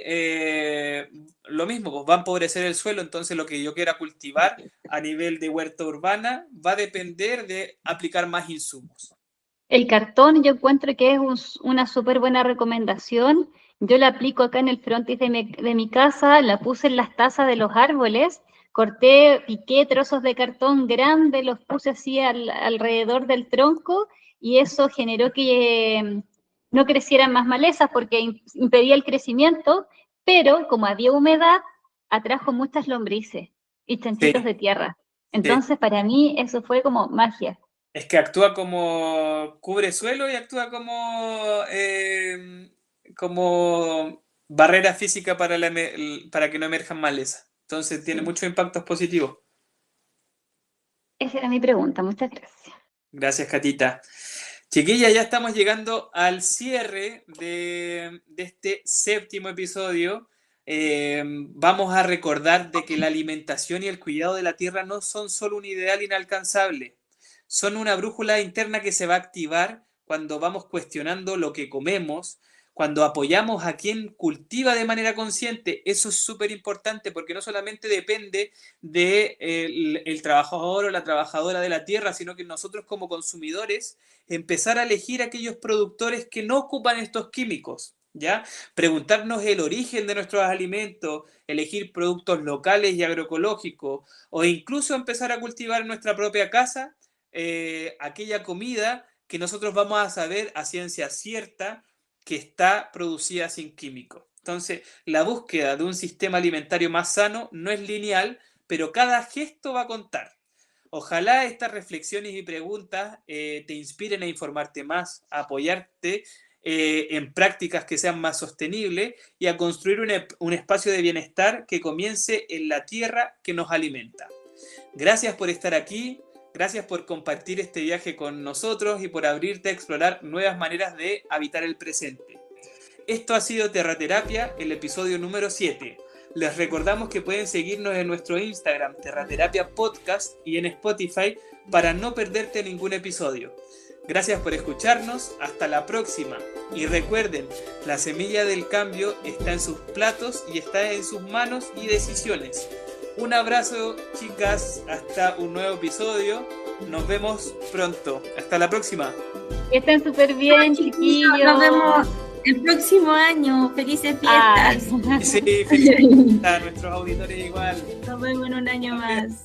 lo mismo, pues va a empobrecer el suelo, entonces lo que yo quiera cultivar a nivel de huerta urbana va a depender de aplicar más insumos. El cartón yo encuentro que es una súper buena recomendación. Yo la aplico acá en el frontis de mi casa, la puse en las tazas de los árboles, corté, piqué trozos de cartón grande, los puse así alrededor del tronco y eso generó que no crecieran más malezas porque impedía el crecimiento, pero como había humedad, atrajo muchas lombrices y chanchitos Sí. de tierra. Entonces, para mí, eso fue como magia. Es que actúa como cubre suelo y actúa como barrera física para que no emerjan malezas. Entonces tiene muchos impactos positivos. Esa era mi pregunta, muchas gracias. Gracias, Catita. Chiquilla, ya estamos llegando al cierre de este 7º episodio. Vamos a recordar de que la alimentación y el cuidado de la tierra no son solo un ideal inalcanzable, son una brújula interna que se va a activar cuando vamos cuestionando lo que comemos, cuando apoyamos a quien cultiva de manera consciente. Eso es súper importante porque no solamente depende del trabajador o la trabajadora de la tierra, sino que nosotros como consumidores empezar a elegir aquellos productores que no ocupan estos químicos, ¿ya? Preguntarnos el origen de nuestros alimentos, elegir productos locales y agroecológicos, o incluso empezar a cultivar en nuestra propia casa aquella comida que nosotros vamos a saber a ciencia cierta que está producida sin químicos. Entonces, la búsqueda de un sistema alimentario más sano no es lineal, pero cada gesto va a contar. Ojalá estas reflexiones y preguntas te inspiren a informarte más, a apoyarte en prácticas que sean más sostenibles y a construir un espacio de bienestar que comience en la tierra que nos alimenta. Gracias por estar aquí, gracias por compartir este viaje con nosotros y por abrirte a explorar nuevas maneras de habitar el presente. Esto ha sido Terraterapia, el episodio número 7. Les recordamos que pueden seguirnos en nuestro Instagram, Terraterapia Podcast, y en Spotify para no perderte ningún episodio. Gracias por escucharnos, hasta la próxima. Y recuerden, la semilla del cambio está en sus platos y está en sus manos y decisiones. Un abrazo, chicas, hasta un nuevo episodio. Nos vemos pronto. Hasta la próxima. Que estén súper bien, chiquillos. Nos vemos el próximo año. Felices fiestas. Sí, felicidades a nuestros auditores igual. Nos vemos en un año más.